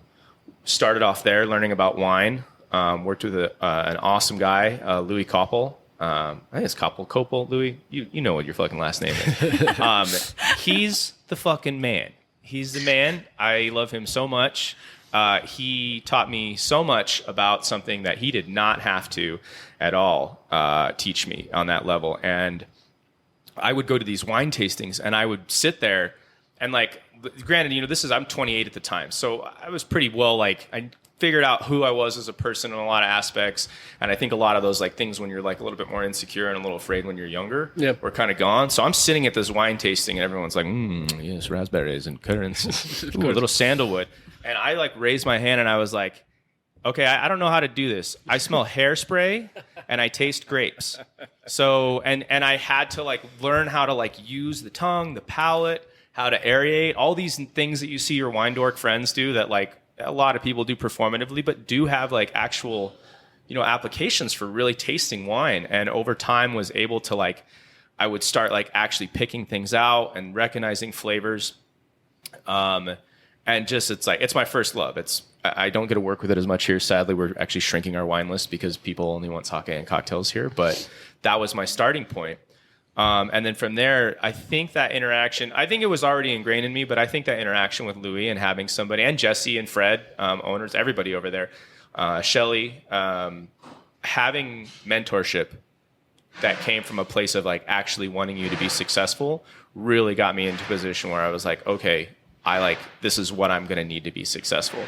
started off there learning about wine. Worked with an awesome guy, Louis Koppel. I think it's Koppel, Louis. You know what your fucking last name is. He's the fucking man. He's the man. I love him so much. He taught me so much about something that he did not have to at all teach me on that level. And I would go to these wine tastings and I would sit there and like, granted, I'm 28 at the time. So I was pretty well, I figured out who I was as a person in a lot of aspects. And I think a lot of those things when you're a little bit more insecure and a little afraid when you're younger were kind of gone. So I'm sitting at this wine tasting and everyone's like, yes, raspberries and currants, a little sandalwood. And I raised my hand and I was like, okay, I don't know how to do this. I smell hairspray and I taste grapes. So, and I had to learn how to use the tongue, the palate, how to aerate, all these things that you see your wine dork friends do that a lot of people do performatively, but do have actual, applications for really tasting wine. And over time was able to I would start actually picking things out and recognizing flavors. And just, it's my first love. I don't get to work with it as much here. Sadly, we're actually shrinking our wine list because people only want sake and cocktails here. But that was my starting point. And then from there, I think that interaction, I think it was already ingrained in me, but I think that interaction with Louis and having somebody, and Jesse and Fred, owners, everybody over there, Shelly, having mentorship that came from a place of actually wanting you to be successful really got me into a position where I was like, okay, this is what I'm going to need to be successful.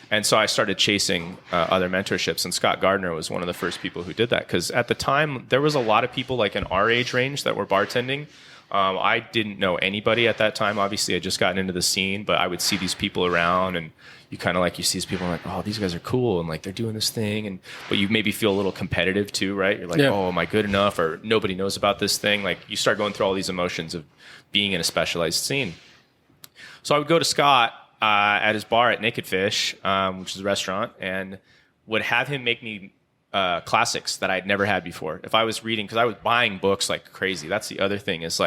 And so I started chasing other mentorships, and Scott Gardner was one of the first people who did that. Because at the time, there was a lot of people in our age range that were bartending. I didn't know anybody at that time. Obviously, I just gotten into the scene, but I would see these people around, and you kind of you see these people oh, these guys are cool, and they're doing this thing, but you maybe feel a little competitive too, right? You're oh, am I good enough? Or nobody knows about this thing. You start going through all these emotions of being in a specialized scene. So I would go to Scott at his bar at Naked Fish, which is a restaurant, and would have him make me classics that I'd never had before. If I was reading, because I was buying books like crazy. That's the other thing is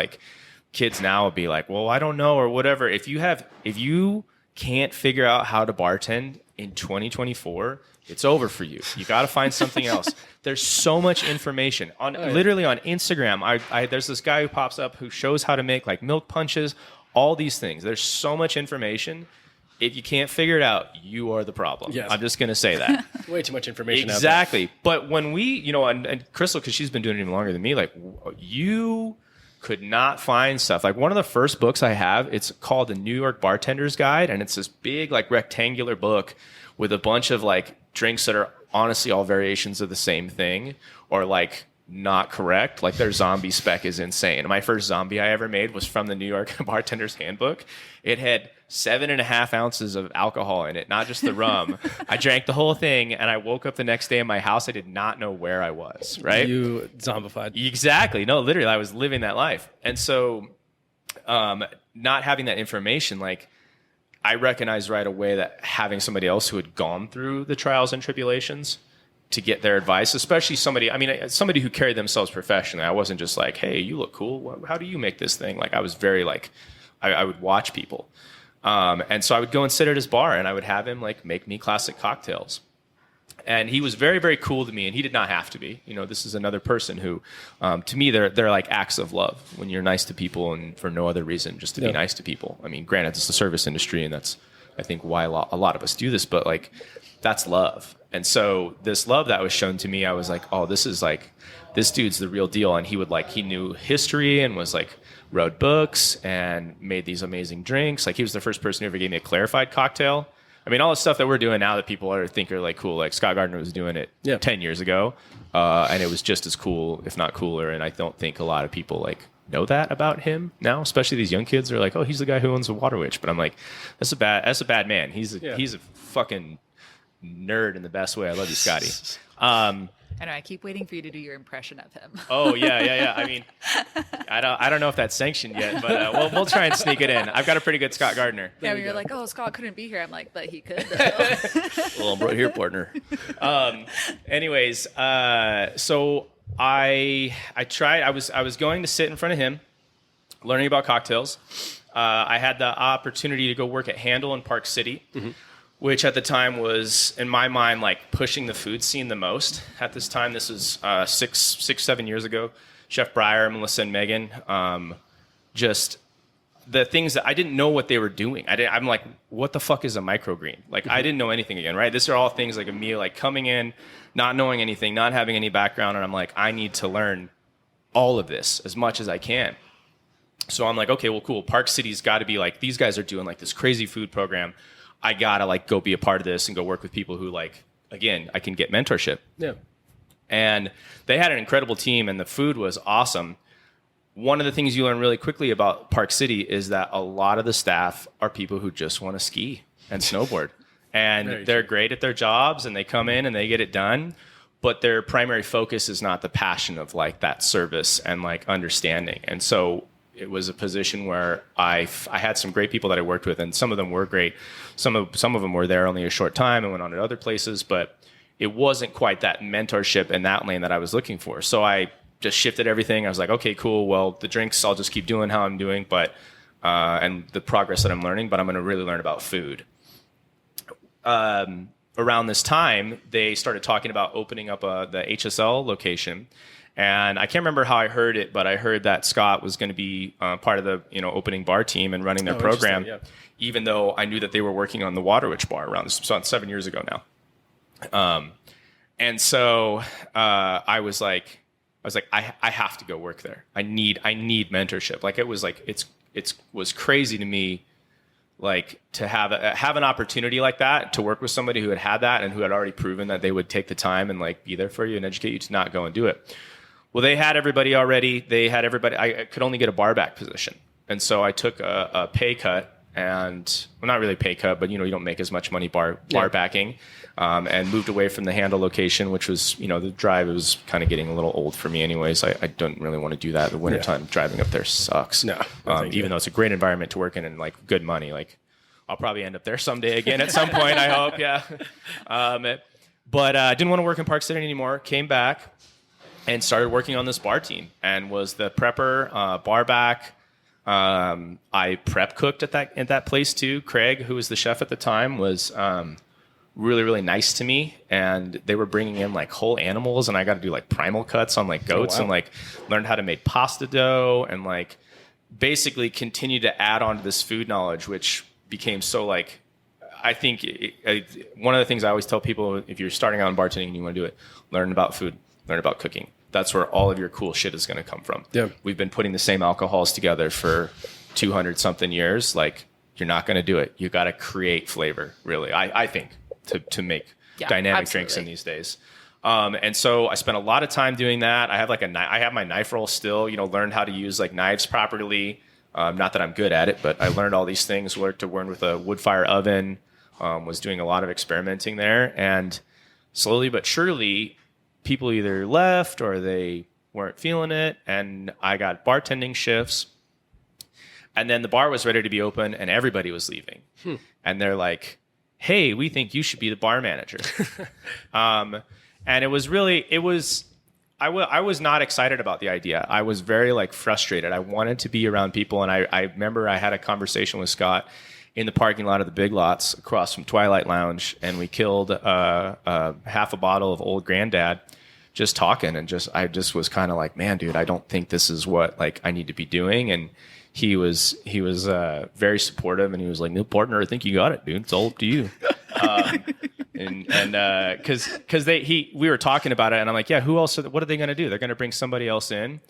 kids now will be well, I don't know, or whatever. If you can't figure out how to bartend in 2024, it's over for you. You got to find something else. There's so much information literally on Instagram. There's this guy who pops up who shows how to make milk punches, all these things. There's so much information. If you can't figure it out, you are the problem. Yes. I'm just going to say that. Way too much information. Exactly. Out there. But when we, and Crystal, because she's been doing it even longer than me, you could not find stuff. One of the first books I have, it's called the New York Bartender's Guide. And it's this big, rectangular book with a bunch of drinks that are honestly all variations of the same thing, or not correct. Their zombie spec is insane. My first zombie I ever made was from the New York Bartender's Handbook. It had 7.5 ounces of alcohol in it, not just the rum. I drank the whole thing, and I woke up the next day in my house. I did not know where I was, right? You zombified. Exactly. No, literally, I was living that life. And so not having that information, I recognized right away that having somebody else who had gone through the trials and tribulations to get their advice, especially somebody who carried themselves professionally. I wasn't just hey, you look cool. How do you make this thing? I was very I would watch people. And so I would go and sit at his bar and I would have him make me classic cocktails. And he was very, very cool to me, and he did not have to be. This is another person who, to me, they're acts of love when you're nice to people and for no other reason, just to be nice to people. I mean, granted, it's the service industry, and that's, I think, why a lot of us do this, but that's love. And so this love that was shown to me, I was oh, this is this dude's the real deal. And he would he knew history and was wrote books and made these amazing drinks. He was the first person who ever gave me a clarified cocktail. I mean, all the stuff that we're doing now that people think are cool, Scott Gardner was doing it 10 years ago. And it was just as cool, if not cooler. And I don't think a lot of people know that about him now, especially these young kids are oh, he's the guy who owns the Water Witch. But I'm that's a bad man. He's a fucking nerd in the best way. I love you, Scotty. I know. I keep waiting for you to do your impression of him. Oh yeah. I mean, I don't know if that's sanctioned yet, but we'll try and sneak it in. I've got a pretty good Scott Gardner. Yeah, you're like, oh, Scott couldn't be here. I'm like, but he could. Though. Well, I'm right here, partner. Anyways, so I tried. I was going to sit in front of him, learning about cocktails. I had the opportunity to go work at Handle in Park City. Which at the time was, in my mind, like pushing the food scene the most. At this time, this was 7 years ago. Chef Breyer, Melissa, and Megan, just the things that I didn't know what they were doing. I'm like, what the fuck is a microgreen? Like, I didn't know anything again, right? These are all things like me, like coming in, not knowing anything, not having any background, and I'm like, I need to learn all of this as much as I can. So I'm like, okay, well, cool. Park City's got to be like, these guys are doing like this crazy food program. I gotta like go be a part of this and go work with people who like, again, I can get mentorship. Yeah. And they had an incredible team and the food was awesome. One of the things you learn really quickly about Park City is that a lot of the staff are people who just want to ski and snowboard. And they're great at their jobs and they come in and they get it done. But their primary focus is not the passion of like that service and like understanding. And so it was a position where I had some great people that I worked with, and some of them were great. Some of them were there only a short time and went on to other places, but it wasn't quite that mentorship in that lane that I was looking for. So I just shifted everything. I was like, okay, cool. Well, the drinks, I'll just keep doing how I'm doing, but and the progress that I'm learning, but I'm going to really learn about food. Around this time, they started talking about opening up the HSL location. And I can't remember how I heard it, but I heard that Scott was going to be part of the opening bar team and running their program, even though I knew that they were working on the Waterwich bar around this. So it's 7 years ago now. And so I was like, I have to go work there. I need mentorship. Like it was crazy to me, like to have an opportunity like that, to work with somebody who had that and who had already proven that they would take the time and like be there for you and educate you, to not go and do it. Well, they had everybody already. I could only get a bar back position. And so I took a pay cut and, well, not really pay cut, but you don't make as much money bar backing, and moved away from the Handle location, which was, the drive was kind of getting a little old for me anyways. I don't really want to do that. The wintertime driving up there sucks. No, even though it's a great environment to work in and like good money, like I'll probably end up there someday again at some point, I hope. Yeah. But I didn't want to work in Park City anymore. Came back and started working on this bar team and was the prepper, bar back. I prep cooked at that place too. Craig, who was the chef at the time, was really, really nice to me. And they were bringing in like whole animals, and I got to do like primal cuts on like goats and like learned how to make pasta dough and like basically continue to add on to this food knowledge, which became so like, I think one of the things I always tell people, if you're starting out in bartending and you want to do it, learn about food, learn about cooking. That's where all of your cool shit is going to come from. Yeah. We've been putting the same alcohols together for 200 something years. Like, you're not going to do it. You got to create flavor, really. I think to make dynamic drinks in these days. And so I spent a lot of time doing that. I have I have my knife roll still, learned how to use like knives properly. Not that I'm good at it, but I learned all these things, learned to work with a wood fire oven, was doing a lot of experimenting there. And slowly but surely, people either left or they weren't feeling it. And I got bartending shifts. And then the bar was ready to be open and everybody was leaving. And they're like, hey, we think you should be the bar manager. And I was not excited about the idea. I was very like frustrated. I wanted to be around people. And I remember I had a conversation with Scott in the parking lot of the Big Lots across from Twilight Lounge. And we killed half a bottle of Old Granddad just talking. And I just was kind of like, man, dude, I don't think this is what like I need to be doing. And he was very supportive, and he was like, "No, partner, I think you got it, dude. It's all up to you." Because we were talking about it, and I'm like, "Yeah, who else? What are they going to do? They're going to bring somebody else in."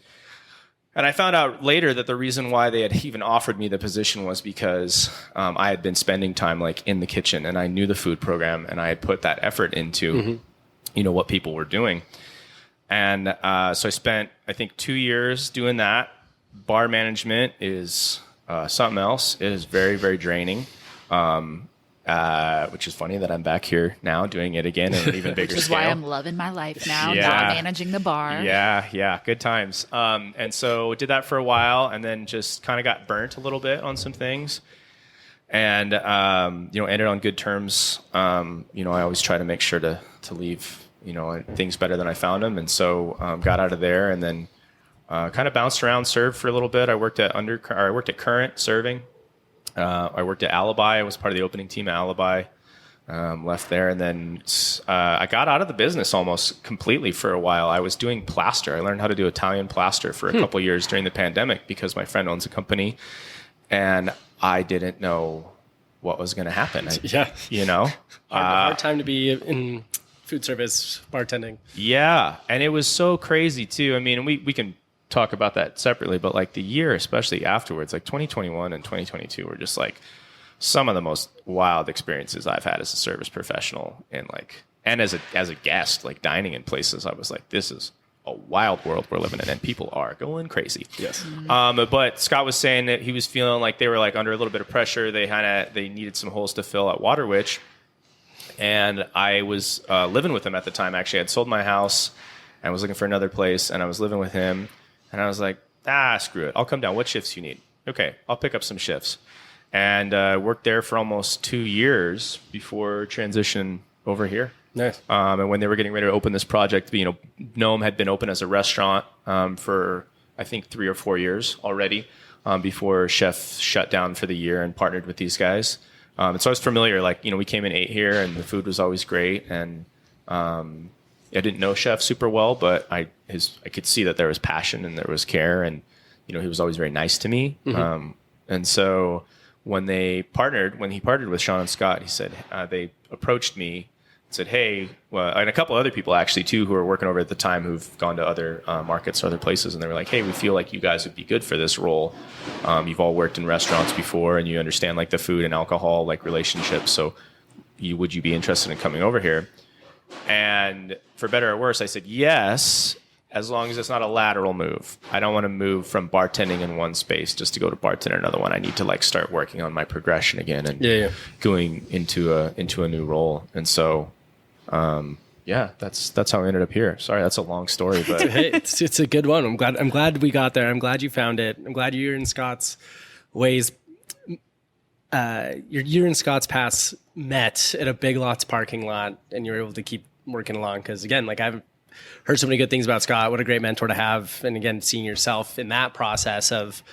And I found out later that the reason why they had even offered me the position was because I had been spending time like in the kitchen, and I knew the food program, and I had put that effort into, what people were doing. And so I spent, I think, 2 years doing that. Bar management is something else. It is very, very draining. which is funny that I'm back here now doing it again in an even bigger Which is scale. why I'm loving my life now. Yeah. Now I'm managing the bar. Yeah, good times. And so did that for a while, and then just kind of got burnt a little bit on some things, and ended on good terms. I always try to make sure to leave things better than I found them, and so got out of there, and then kind of bounced around, served for a little bit. I worked at Current serving. I worked at Alibi. I was part of the opening team at Alibi. Left there, and then I got out of the business almost completely for a while. I was doing plaster. I learned how to do Italian plaster for a couple of years during the pandemic because my friend owns a company, and I didn't know what was going to happen. Hard time to be in food service bartending. Yeah, and it was so crazy too. I mean, we can talk about that separately, but like the year, especially afterwards, like 2021 and 2022 were just like some of the most wild experiences I've had as a service professional, and as a guest, like dining in places. I was like, this is a wild world we're living in, and people are going crazy. Yes. But Scott was saying that he was feeling like they were like under a little bit of pressure. They needed some holes to fill at Waterwitch, and I was living with him at the time. Actually, I had sold my house and was looking for another place, and I was living with him. And I was like, screw it. I'll come down. What shifts you need? Okay, I'll pick up some shifts. And worked there for almost 2 years before transition over here. Nice. And when they were getting ready to open this project, Nohm had been open as a restaurant for, I think, 3 or 4 years already before Chef shut down for the year and partnered with these guys. And so I was familiar. We came and ate here, and the food was always great. And I didn't know Chef super well, but I could see that there was passion and there was care, and he was always very nice to me. Mm-hmm. And so when he partnered with Sean and Scott, he said they approached me and said, "Hey," and a couple other people actually too who were working over at the time who've gone to other markets or other places, and they were like, "Hey, we feel like you guys would be good for this role. You've all worked in restaurants before, and you understand like the food and alcohol like relationships. So, would you be interested in coming over here?" And for better or worse, I said yes, as long as it's not a lateral move. I don't want to move from bartending in one space just to go to bartender in another one. I need to start working on my progression again and going into a new role. And so, that's how I ended up here. Sorry, that's a long story, but Hey, it's a good one. I'm glad we got there. I'm glad you found it. I'm glad you're in Scott's ways. You and Scott's paths met at a Big Lots parking lot, and you were able to keep working along. Because again, I've heard so many good things about Scott. What a great mentor to have. And again, seeing yourself in that process of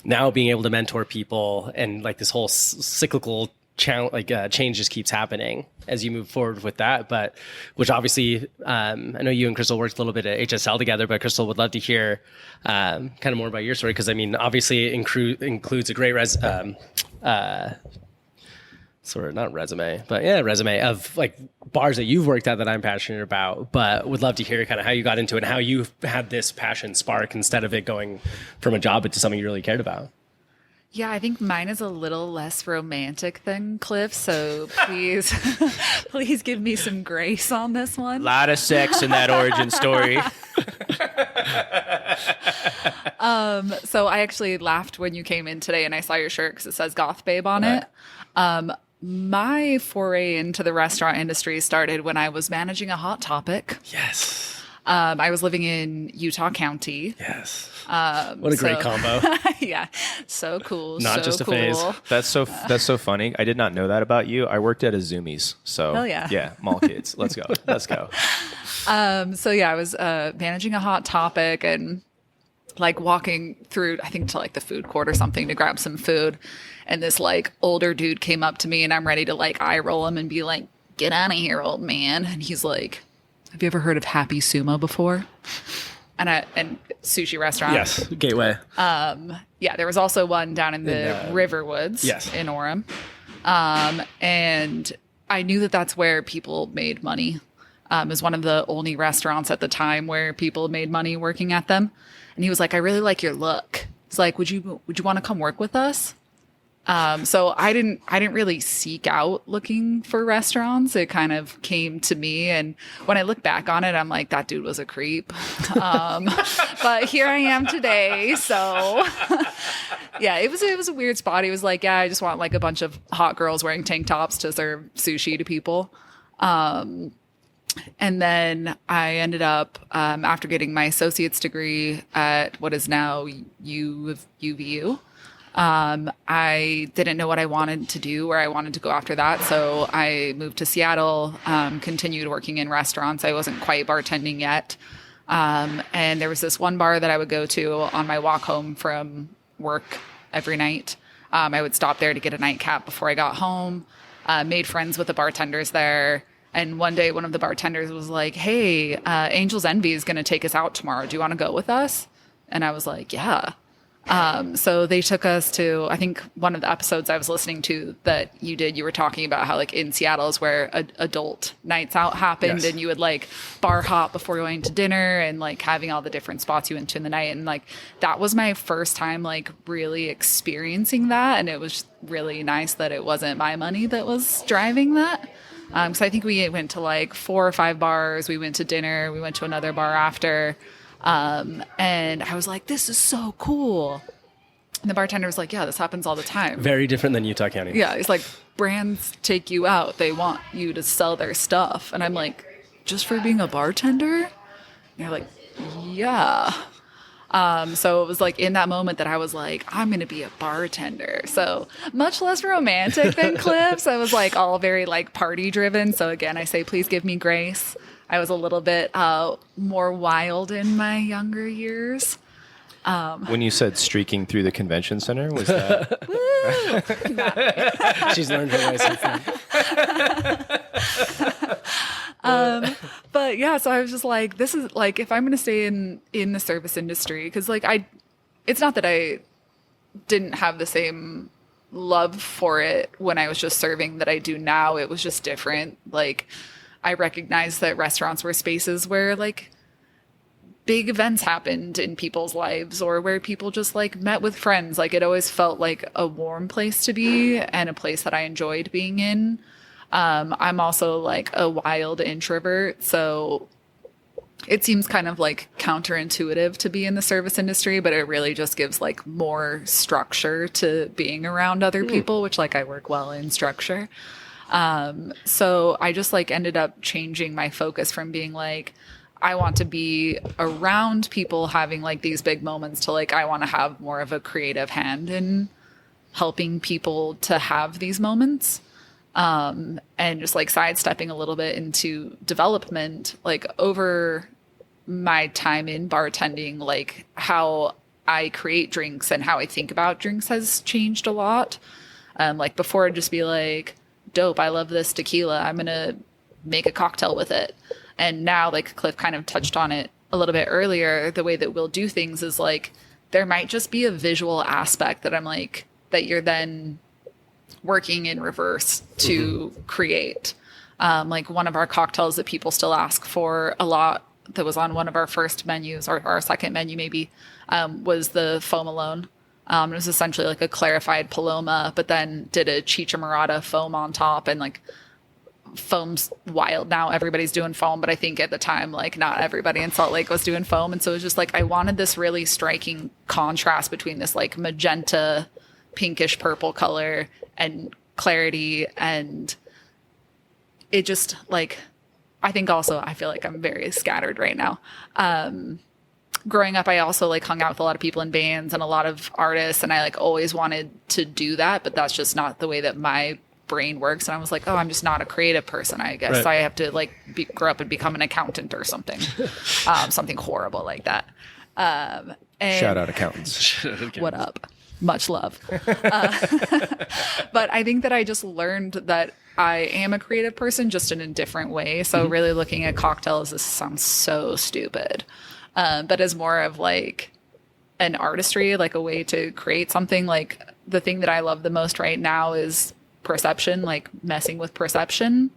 now being able to mentor people, and this whole cyclical change just keeps happening as you move forward with that. But which obviously, I know you and Crystal worked a little bit at HSL together, but Crystal would love to hear kind of more about your story. Because I mean, obviously it includes a great resume of bars that you've worked at that I'm passionate about, but would love to hear kind of how you got into it and how you had this passion spark instead of it going from a job into something you really cared about. Yeah, I think mine is a little less romantic than Clif, so please, please give me some grace on this one. a lot of sex in that origin story. So I actually laughed when you came in today and I saw your shirt because it says Goth Babe on it. My foray into the restaurant industry started when I was managing a Hot Topic. Yes. I was living in Utah County. Yes. What a great combo. Yeah. So cool. Not so just a cool. phase. That's so funny. I did not know that about you. I worked at a Zoomies. So Hell yeah. Yeah, mall kids. Let's go. So yeah, I was managing a Hot Topic and walking through, I think, to the food court or something to grab some food. And this older dude came up to me, and I'm ready to eye roll him and be like, "Get out of here, old man." And he's like, "Have you ever heard of Happy Sumo before?" And sushi restaurant. Yes. Gateway. Yeah, there was also one down in the Riverwoods. Yes. In Orem. And I knew that that's where people made money. It was one of the only restaurants at the time where people made money working at them. And he was like, "I really like your look." It's like, would you want to come work with us?" So I didn't really seek out looking for restaurants. It kind of came to me. And when I look back on it, I'm like, that dude was a creep. But here I am today. So yeah, it was a weird spot. He was like, yeah, I just want like a bunch of hot girls wearing tank tops to serve sushi to people. And then I ended up, after getting my associate's degree at what is now UVU, I didn't know what I wanted to do, where I wanted to go after that. So I moved to Seattle, continued working in restaurants. I wasn't quite bartending yet. And there was this one bar that I would go to on my walk home from work every night. I would stop there to get a nightcap before I got home, made friends with the bartenders there. And one day, one of the bartenders was like, hey, Angel's Envy is going to take us out tomorrow. Do you want to go with us? And I was like, yeah. So they took us to, I think one of the episodes I was listening to that you did, you were talking about how like in Seattle is where adult nights out happened. Yes. And you would like bar hop before going to dinner and like having all the different spots you went to in the night. And like, that was my first time like really experiencing that. And it was really nice that it wasn't my money that was driving that. So I think we went to like 4 or 5 bars. We went to dinner. We went to another bar after. And I was like, this is so cool. And the bartender was like, yeah, this happens all the time. Very different than Utah County. Yeah. It's like brands take you out. They want you to sell their stuff. And I'm like, just for being a bartender? And they're like, yeah. So it was like in that moment that I was like, I'm going to be a bartender. So much less romantic than Clif's. I was like all very like party driven. So again, I say, please give me grace. I was a little bit more wild in my younger years. When you said streaking through the convention center, was that? She's learned her way since then. But yeah, so I was just like, this is like, if I'm going to stay in the service industry, because like it's not that I didn't have the same love for it when I was just serving that I do now. It was just different. Like, I recognized that restaurants were spaces where like big events happened in people's lives, or where people just like met with friends. Like, it always felt like a warm place to be and a place that I enjoyed being in. I'm also like a wild introvert, so it seems kind of like counterintuitive to be in the service industry, but it really just gives like more structure to being around other people, which like I work well in structure. So I just like ended up changing my focus from being like, I want to be around people having like these big moments to like, I want to have more of a creative hand in helping people to have these moments. And just like sidestepping a little bit into development, like over my time in bartending, like how I create drinks and how I think about drinks has changed a lot. Like before I'd just be like, dope, I love this tequila, I'm going to make a cocktail with it. And now, like Clif kind of touched on it a little bit earlier, the way that we'll do things is like, there might just be a visual aspect that I'm like, that you're then working in reverse to create. Like one of our cocktails that people still ask for a lot, that was on one of our first menus, or our second menu maybe, was the foam alone. It was essentially like a clarified Paloma, but then did a Chicha Morada foam on top. And like, foam's wild now, everybody's doing foam, but I think at the time like not everybody in Salt Lake was doing foam. And so it was just like, I wanted this really striking contrast between this like magenta pinkish purple color and clarity, and it just like, I think also I feel like I'm very scattered right now. Growing up, I also like hung out with a lot of people in bands and a lot of artists, and I like always wanted to do that, but that's just not the way that my brain works. And I was like, oh, I'm just not a creative person, I guess. Right. So I have to like grow up and become an accountant or something. Something horrible like that. And shout out accountants. What up? Much love. But I think that I just learned that I am a creative person, just in a different way. So really looking at cocktails, this sounds so stupid, but as more of like an artistry, like a way to create something. Like the thing that I love the most right now is perception, like messing with perception.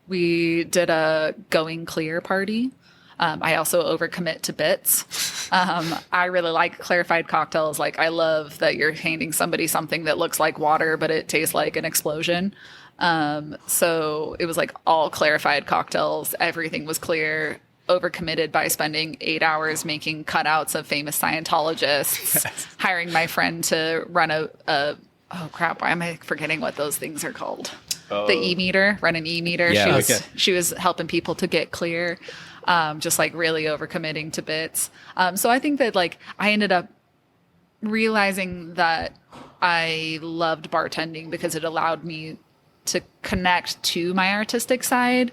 We did a going clear party I also overcommit to bits. I really like clarified cocktails. Like, I love that you're handing somebody something that looks like water, but it tastes like an explosion. So it was like all clarified cocktails. Everything was clear. Overcommitted by spending 8 hours making cutouts of famous Scientologists, hiring my friend to run oh crap, why am I forgetting what those things are called? The e-meter, run an e-meter. Yeah, She was helping people to get clear, just like really overcommitting to bits. So I think that like I ended up realizing that I loved bartending because it allowed me to connect to my artistic side,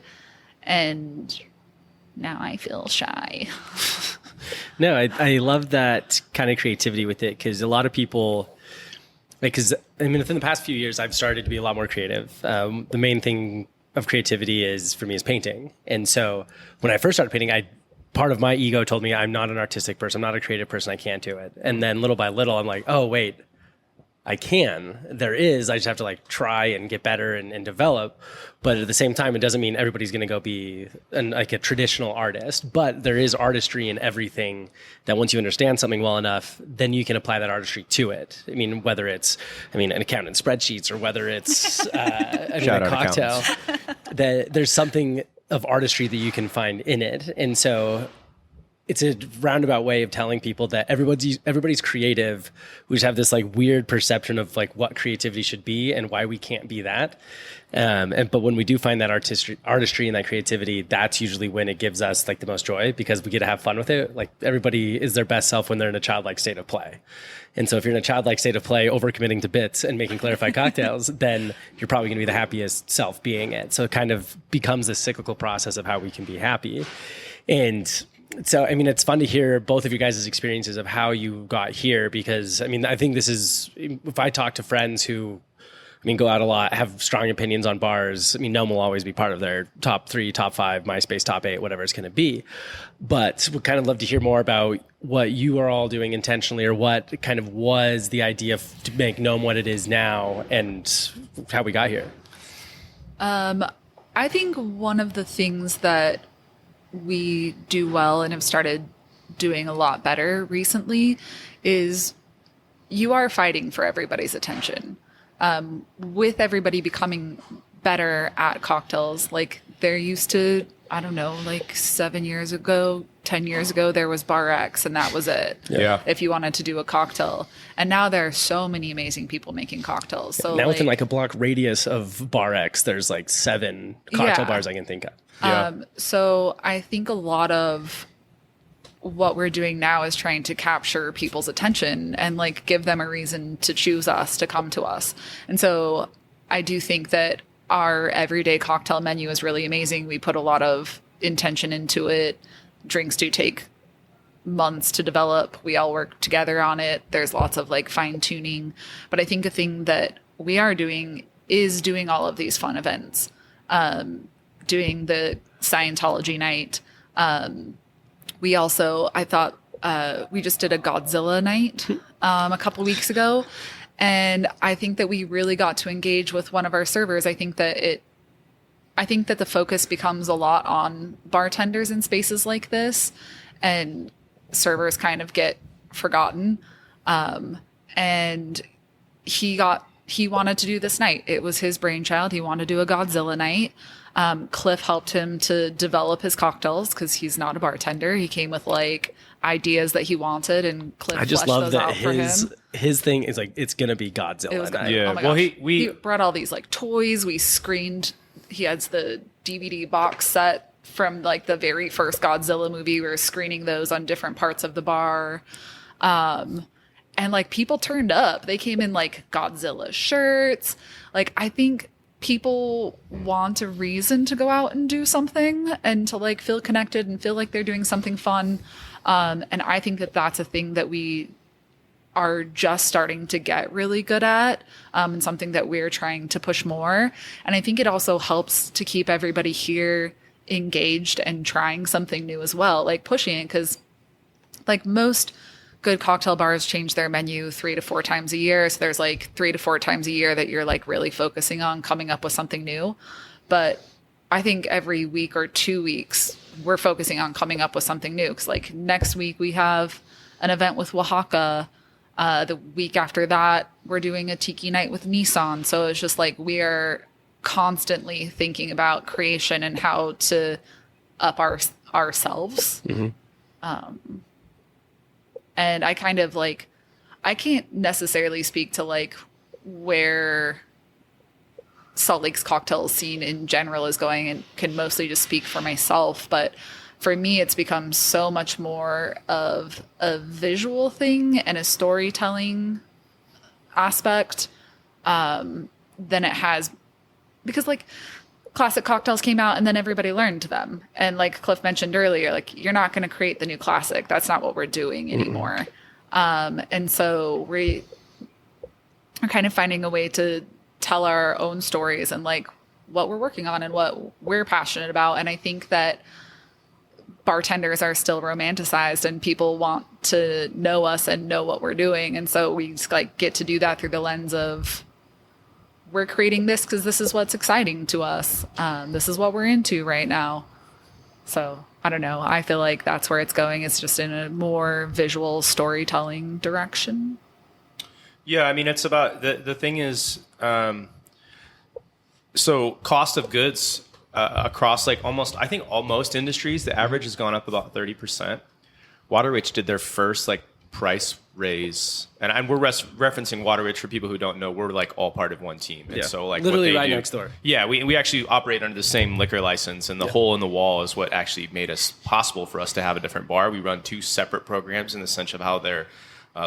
and now I feel shy. No, I love that kind of creativity with it, because a lot of people, because I mean, within the past few years, I've started to be a lot more creative. The main thing of creativity is for me is painting, and so when I first started painting, part of my ego told me I'm not an artistic person, I'm not a creative person, I can't do it. And then little by little, I'm like, oh wait, I can. There is. I just have to like try and get better and develop. But at the same time, it doesn't mean everybody's going to go be like a traditional artist. But there is artistry in everything that once you understand something well enough, then you can apply that artistry to it. I mean, whether it's, an account in spreadsheets, or whether it's a cocktail, there's something of artistry that you can find in it. And so it's a roundabout way of telling people that everybody's creative. We just have this like weird perception of like what creativity should be and why we can't be that. But when we do find that artistry and that creativity, that's usually when it gives us like the most joy, because we get to have fun with it. Like, everybody is their best self when they're in a childlike state of play. And so if you're in a childlike state of play, overcommitting to bits and making clarified cocktails, then you're probably going to be the happiest self being it. So it kind of becomes this cyclical process of how we can be happy. And so, it's fun to hear both of you guys' experiences of how you got here, because, I think this is, if I talk to friends who, go out a lot, have strong opinions on bars, Nohm will always be part of their top 3, top 5, MySpace, top 8, whatever it's going to be. But we'd kind of love to hear more about what you are all doing intentionally, or what kind of was the idea to make Nohm what it is now, and how we got here. I think one of the things that we do well and have started doing a lot better recently is you are fighting for everybody's attention. With everybody becoming better at cocktails, like they're used to, I don't know, like 7 years ago, 10 years ago, there was Bar X and that was it. Yeah. If you wanted to do a cocktail. And now there are so many amazing people making cocktails. So now within like a block radius of Bar X, there's like 7 cocktail bars I can think of. Yeah. So I think a lot of what we're doing now is trying to capture people's attention and like give them a reason to choose us, to come to us. And so I do think that our everyday cocktail menu is really amazing. We put a lot of intention into it. Drinks do take months to develop. We all work together on it. There's lots of like fine tuning. But I think a thing that we are doing is doing all of these fun events. Doing the Scientology night. We also, I thought, we just did a Godzilla night a couple weeks ago. And I think that we really got to engage with one of our servers. I think that the focus becomes a lot on bartenders in spaces like this, and servers kind of get forgotten. And he wanted to do this night. It was his brainchild. He wanted to do a Godzilla night. Clif helped him to develop his cocktails because he's not a bartender. He came with like ideas that he wanted, and Clif I just fleshed love those that out for him. his thing is like, it's gonna be Godzilla. It was gonna, Yeah. oh my Well, gosh. he He brought all these like toys. We screened. He has the DVD box set from like the very first Godzilla movie. We were screening those on different parts of the bar. And like people turned up. They came in like Godzilla shirts. Like, I think people want a reason to go out and do something and to like feel connected and feel like they're doing something fun. And I think that that's a thing that we are just starting to get really good at, and something that we're trying to push more. And I think it also helps to keep everybody here engaged and trying something new as well, like pushing it, because like most good cocktail bars change their menu 3 to 4 times a year. So there's like 3 to 4 times a year that you're like really focusing on coming up with something new. But I think every week or 2 weeks we're focusing on coming up with something new. Because like next week we have an event with Oaxaca. The week after that, we're doing a tiki night with Nissan. So it's just like we are constantly thinking about creation and how to up ourselves. And I kind of like, I can't necessarily speak to like where Salt Lake's cocktail scene in general is going, and can mostly just speak for myself. But for me, it's become so much more of a visual thing and a storytelling aspect than it has, because like classic cocktails came out and then everybody learned them. And like Clif mentioned earlier, like you're not going to create the new classic. That's not what we're doing anymore. And so we're kind of finding a way to tell our own stories and like what we're working on and what we're passionate about. And I think that bartenders are still romanticized and people want to know us and know what we're doing. And so we just like get to do that through the lens of we're creating this because this is what's exciting to us. This is what we're into right now. So I don't know. I feel like that's where it's going. It's just in a more visual storytelling direction. Yeah, I mean, it's about the thing is, so cost of goods across like I think most industries, the average has gone up about 30%. Waterwitch did their first like price raise, and we're referencing Waterwitch for people who don't know. We're like all part of one team, and so like literally what they right do, next door. Yeah, we actually operate under the same liquor license, and the hole in the wall is what actually made us possible for us to have a different bar. We run two separate programs in the sense of how they're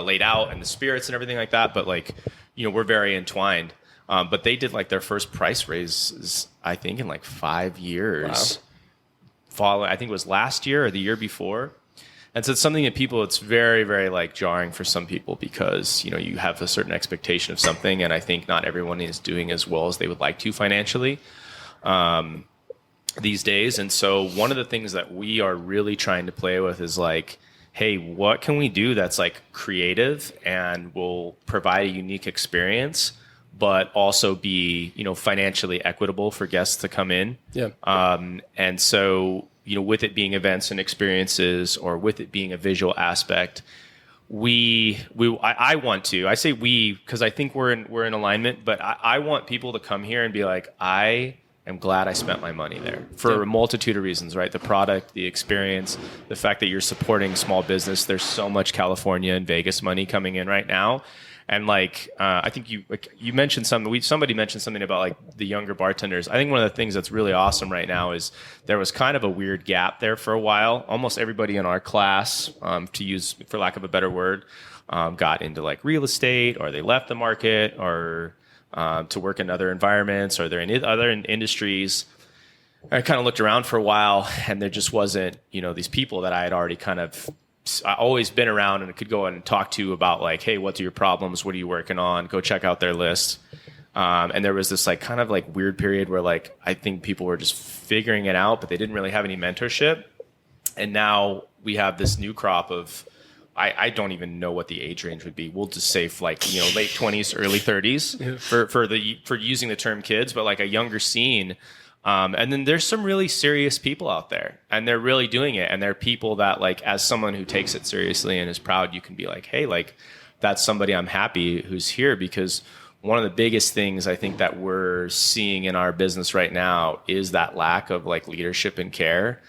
laid out and the spirits and everything like that, but like we're very entwined. But they did like their first price raise, I think, in like 5 years. Wow. I think it was last year or the year before. And so it's something that it's very, very like jarring for some people because, you have a certain expectation of something. And I think not everyone is doing as well as they would like to financially these days. And so one of the things that we are really trying to play with is like, hey, what can we do that's like creative and will provide a unique experience, but also be, financially equitable for guests to come in. Yeah. And so, with it being events and experiences, or with it being a visual aspect, I want to. I say we because I think we're in alignment. But I want people to come here and be like, I am glad I spent my money there for a multitude of reasons, right? The product, the experience, the fact that you're supporting small business. There's so much California and Vegas money coming in right now. And like, I think you mentioned somebody mentioned something about like the younger bartenders. I think one of the things that's really awesome right now is there was kind of a weird gap there for a while. Almost everybody in our class, to use, for lack of a better word, got into like real estate, or they left the market, or to work in other environments, or they're in other industries. I kind of looked around for a while, and there just wasn't, these people that I had already always been around and could go in and talk to about like, hey, what are your problems? What are you working on? Go check out their list. And there was this like kind of like weird period where like I think people were just figuring it out, but they didn't really have any mentorship. And now we have this new crop of I don't even know what the age range would be. We'll just say like late 20s, early 30s for using the term kids, but like a younger scene. And then there's some really serious people out there, and they're really doing it. And they're people that like, as someone who takes it seriously and is proud, you can be like, hey, like that's somebody I'm happy who's here. Because one of the biggest things I think that we're seeing in our business right now is that lack of like leadership and care.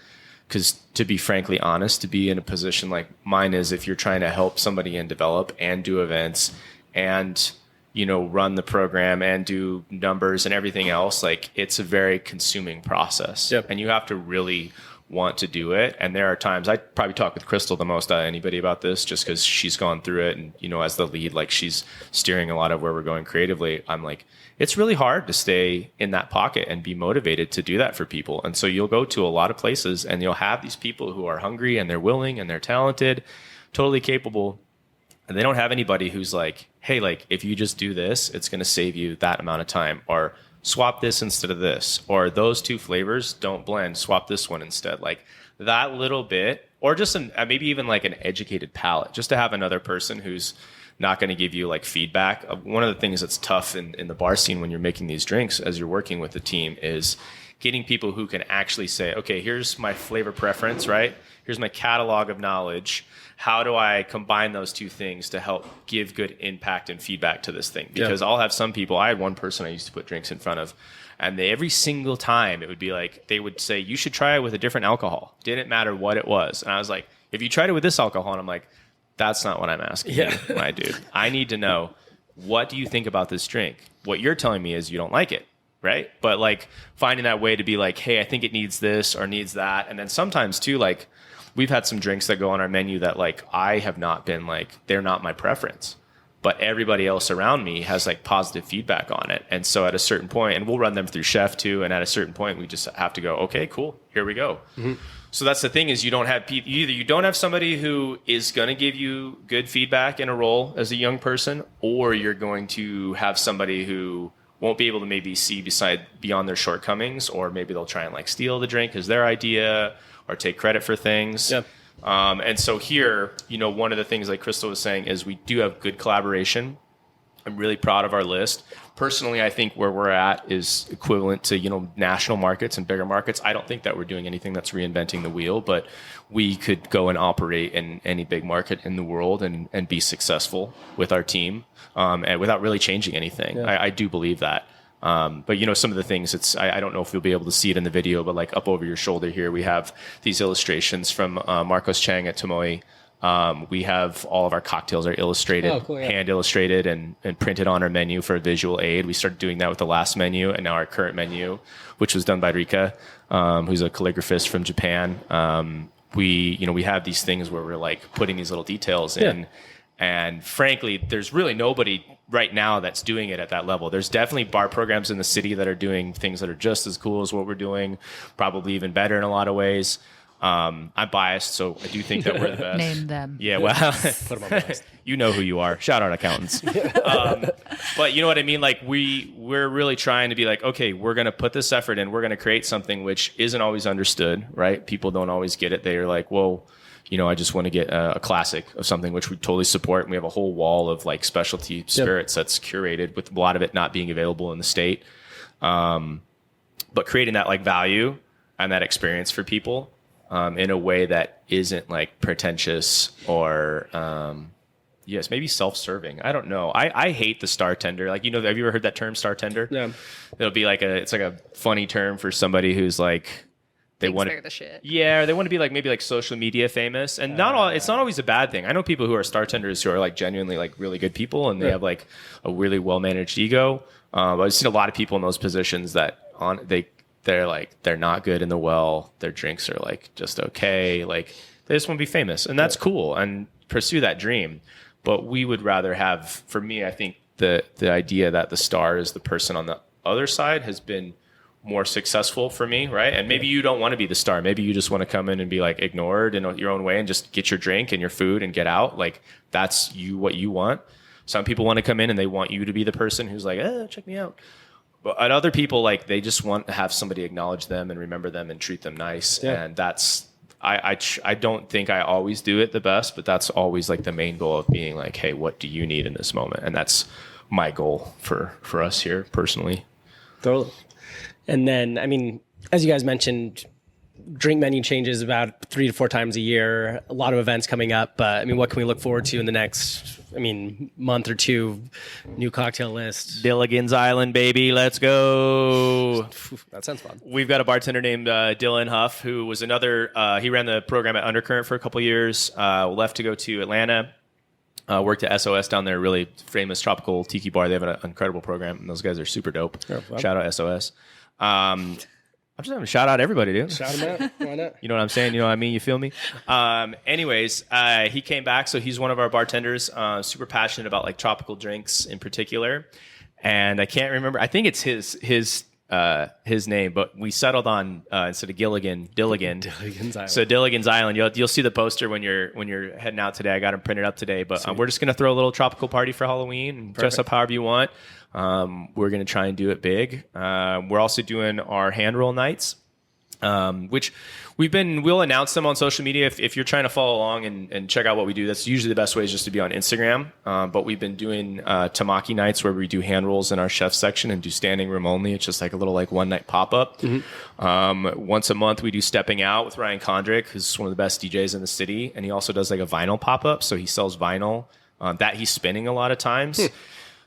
Because to be frankly honest, to be in a position like mine is, if you're trying to help somebody and develop and do events and run the program and do numbers and everything else, like it's a very consuming process. Yep. And you have to really want to do it. And there are times, I probably talk with Crystal the most out of anybody about this, just because she's gone through it. And, as the lead, like she's steering a lot of where we're going creatively. I'm like, it's really hard to stay in that pocket and be motivated to do that for people. And so you'll go to a lot of places and you'll have these people who are hungry and they're willing and they're talented, totally capable. And they don't have anybody who's like, hey, like if you just do this, it's going to save you that amount of time, or swap this instead of this, or those two flavors don't blend, swap this one instead. Like that little bit, or just maybe even like an educated palate, just to have another person who's not going to give you like feedback. One of the things that's tough in the bar scene when you're making these drinks as you're working with the team is getting people who can actually say, okay, here's my flavor preference, right? Here's my catalog of knowledge. How do I combine those two things to help give good impact and feedback to this thing? Because I'll have some people, I had one person I used to put drinks in front of, and they, every single time it would be like, they would say, you should try it with a different alcohol. Didn't matter what it was. And I was like, if you tried it with this alcohol, and I'm like, that's not what I'm asking you, my dude. I need to know, what do you think about this drink? What you're telling me is you don't like it, right? But like finding that way to be like, hey, I think it needs this or needs that. And then sometimes too, like we've had some drinks that go on our menu that like I have not been like, they're not my preference. But everybody else around me has like positive feedback on it. And so at a certain point, and we'll run them through chef too, and at a certain point we just have to go, okay, cool, here we go. So that's the thing, is you don't have people, either you don't have somebody who is going to give you good feedback in a role as a young person, or you're going to have somebody who won't be able to maybe see beyond their shortcomings, or maybe they'll try and like steal the drink as their idea or take credit for things. And so here, you know, one of the things like Crystal was saying is we do have good collaboration. I'm really proud of our list. Personally, I think where we're at is equivalent to, you know, national markets and bigger markets. I don't think that we're doing anything that's reinventing the wheel, but we could go and operate in any big market in the world and be successful with our team and without really changing anything. I do believe that. But you know, some of the things, I don't know if you'll be able to see it in the video, but like up over your shoulder here, we have these illustrations from Marcos Chang at Tomoe. We have all of our cocktails are illustrated, hand illustrated and printed on our menu for a visual aid. We started doing that with the last menu, and now our current menu, which was done by Rika, who's a calligraphist from Japan. We have these things where we're like putting these little details in. And frankly, there's really nobody right now that's doing it at that level. There's definitely bar programs in the city that are doing things that are just as cool as what we're doing, probably even better in a lot of ways. I'm biased, so I do think that we're the best. Name them. Yeah, well, put them on the list. You know who you are. Shout out accountants. But you know what I mean? Like we're really trying to be like, okay, we're going to put this effort in. We're going to create something which isn't always understood, right? People don't always get it. They're like, well, you know, I just want to get a classic of something, which we totally support. And we have a whole wall of like specialty spirits that's curated, with a lot of it not being available in the state. But creating that like value and that experience for people in a way that isn't like pretentious or, yes, maybe self-serving. I don't know. I hate the star tender. Like, you know, have you ever heard that term, star tender? Yeah. It'll be like it's like a funny term for somebody who's like, they want the shit. Yeah, they want to be like maybe like social media famous, and it's not always a bad thing. I know people who are star tenders who are like genuinely like really good people, and they have like a really well managed ego. I've seen a lot of people in those positions that they're not good in the well. Their drinks are like just okay. Like they just want to be famous, and that's cool, and pursue that dream. But we would rather have, for me, I think the idea that the star is the person on the other side has been more successful for me, right? And maybe you don't want to be the star. Maybe you just want to come in and be like ignored in your own way and just get your drink and your food and get out. Like that's what you want. Some people want to come in and they want you to be the person who's like, check me out. But other people, like, they just want to have somebody acknowledge them and remember them and treat them nice. Yeah. And that's, I don't think I always do it the best, but that's always like the main goal of being like, hey, what do you need in this moment? And that's my goal for us here personally. Totally. And then, I mean, as you guys mentioned, drink menu changes about 3 to 4 times a year. A lot of events coming up. But I mean, what can we look forward to in the next, month or two? New cocktail list. Gilligan's Island, baby. Let's go. That sounds fun. We've got a bartender named Dylan Huff, who was another, he ran the program at Undercurrent for a couple years, left to go to Atlanta. Worked at SOS down there, really famous tropical tiki bar. They have an incredible program, and those guys are super dope. Oh, wow. Shout out SOS. I'm just having to shout out everybody, dude. Shout them out. Why not? You know what I'm saying? You know what I mean? You feel me? Anyways, he came back. So he's one of our bartenders, super passionate about like tropical drinks in particular. And I can't remember. I think it's his name, but we settled on instead of Dilligan's Island. So Dilligan's Island. You'll see the poster when you're heading out today. I got them printed up today, but we're just gonna throw a little tropical party for Halloween and dress up however you want. We're gonna try and do it big. We're also doing our hand roll nights, which We'll announce them on social media. If you're trying to follow along and check out what we do, that's usually the best way is just to be on Instagram. But we've been doing tamaki nights where we do hand rolls in our chef section and do standing room only. It's just like a little like one night pop up. Once a month we do stepping out with Ryan Kondrick, who's one of the best DJs in the city, and he also does like a vinyl pop up. So he sells vinyl that he's spinning a lot of times.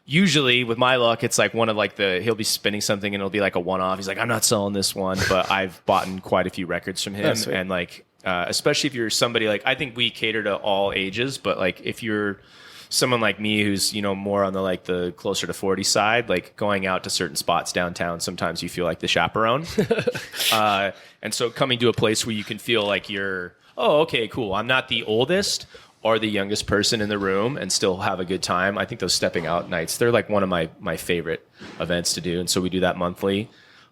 Usually, with my luck, it's like one of like he'll be spinning something and it'll be like a one-off. He's like, I'm not selling this one, but I've bought quite a few records from him. And like, especially if you're somebody like, I think we cater to all ages, but like if you're someone like me who's, more on the closer to 40 side, like going out to certain spots downtown, sometimes you feel like the chaperone. And so coming to a place where you can feel like you're, oh, okay, cool. I'm not the oldest or the youngest person in the room and still have a good time. I think those stepping out nights, they're like one of my favorite events to do. And so we do that monthly.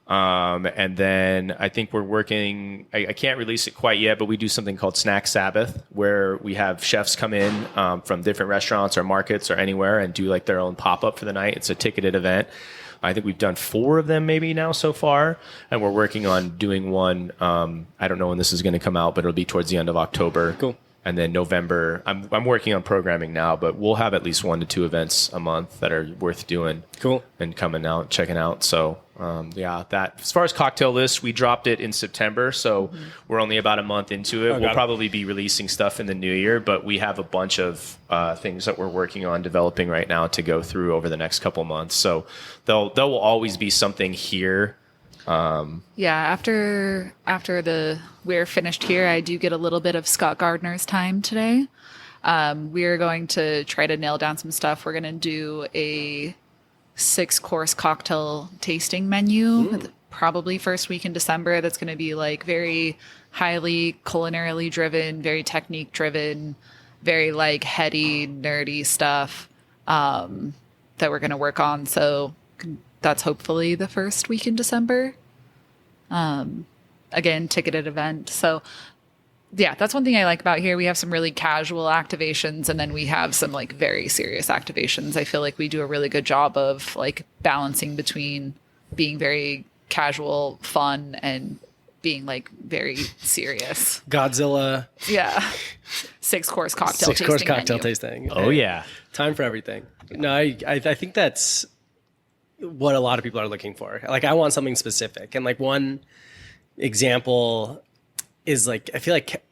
And then I think we're working, I can't release it quite yet, but we do something called Snack Sabbath, where we have chefs come in from different restaurants or markets or anywhere and do like their own pop-up for the night. It's a ticketed event. I think we've done 4 of them maybe now so far, and we're working on doing one. I don't know when this is going to come out, but it'll be towards the end of October. Cool. And then November, I'm working on programming now, but we'll have at least 1 to 2 events a month that are worth doing. Cool. And coming out, checking out. So, that as far as cocktail lists, we dropped it in September. So we're only about a month into it. We'll probably be releasing stuff in the new year, but we have a bunch of things that we're working on developing right now to go through over the next couple months. So there will always be something here. After we're finished here, I do get a little bit of Scott Gardner's time today. We're going to try to nail down some stuff. We're going to do a 6-course cocktail tasting menu, probably first week in December. That's going to be like very highly culinarily driven, very technique driven, very like heady, nerdy stuff that we're going to work on. So that's hopefully the first week in December. Again, ticketed event. So yeah, that's one thing I like about here. We have some really casual activations, and then we have some like very serious activations. I feel like we do a really good job of like balancing between being very casual, fun, and being like very serious. Godzilla. Yeah. 6-course cocktail tasting. 6-course cocktail menu. tasting. Oh, yeah. Time for everything. No, I think that's what a lot of people are looking for. Like, I want something specific. And like one example is like, I feel like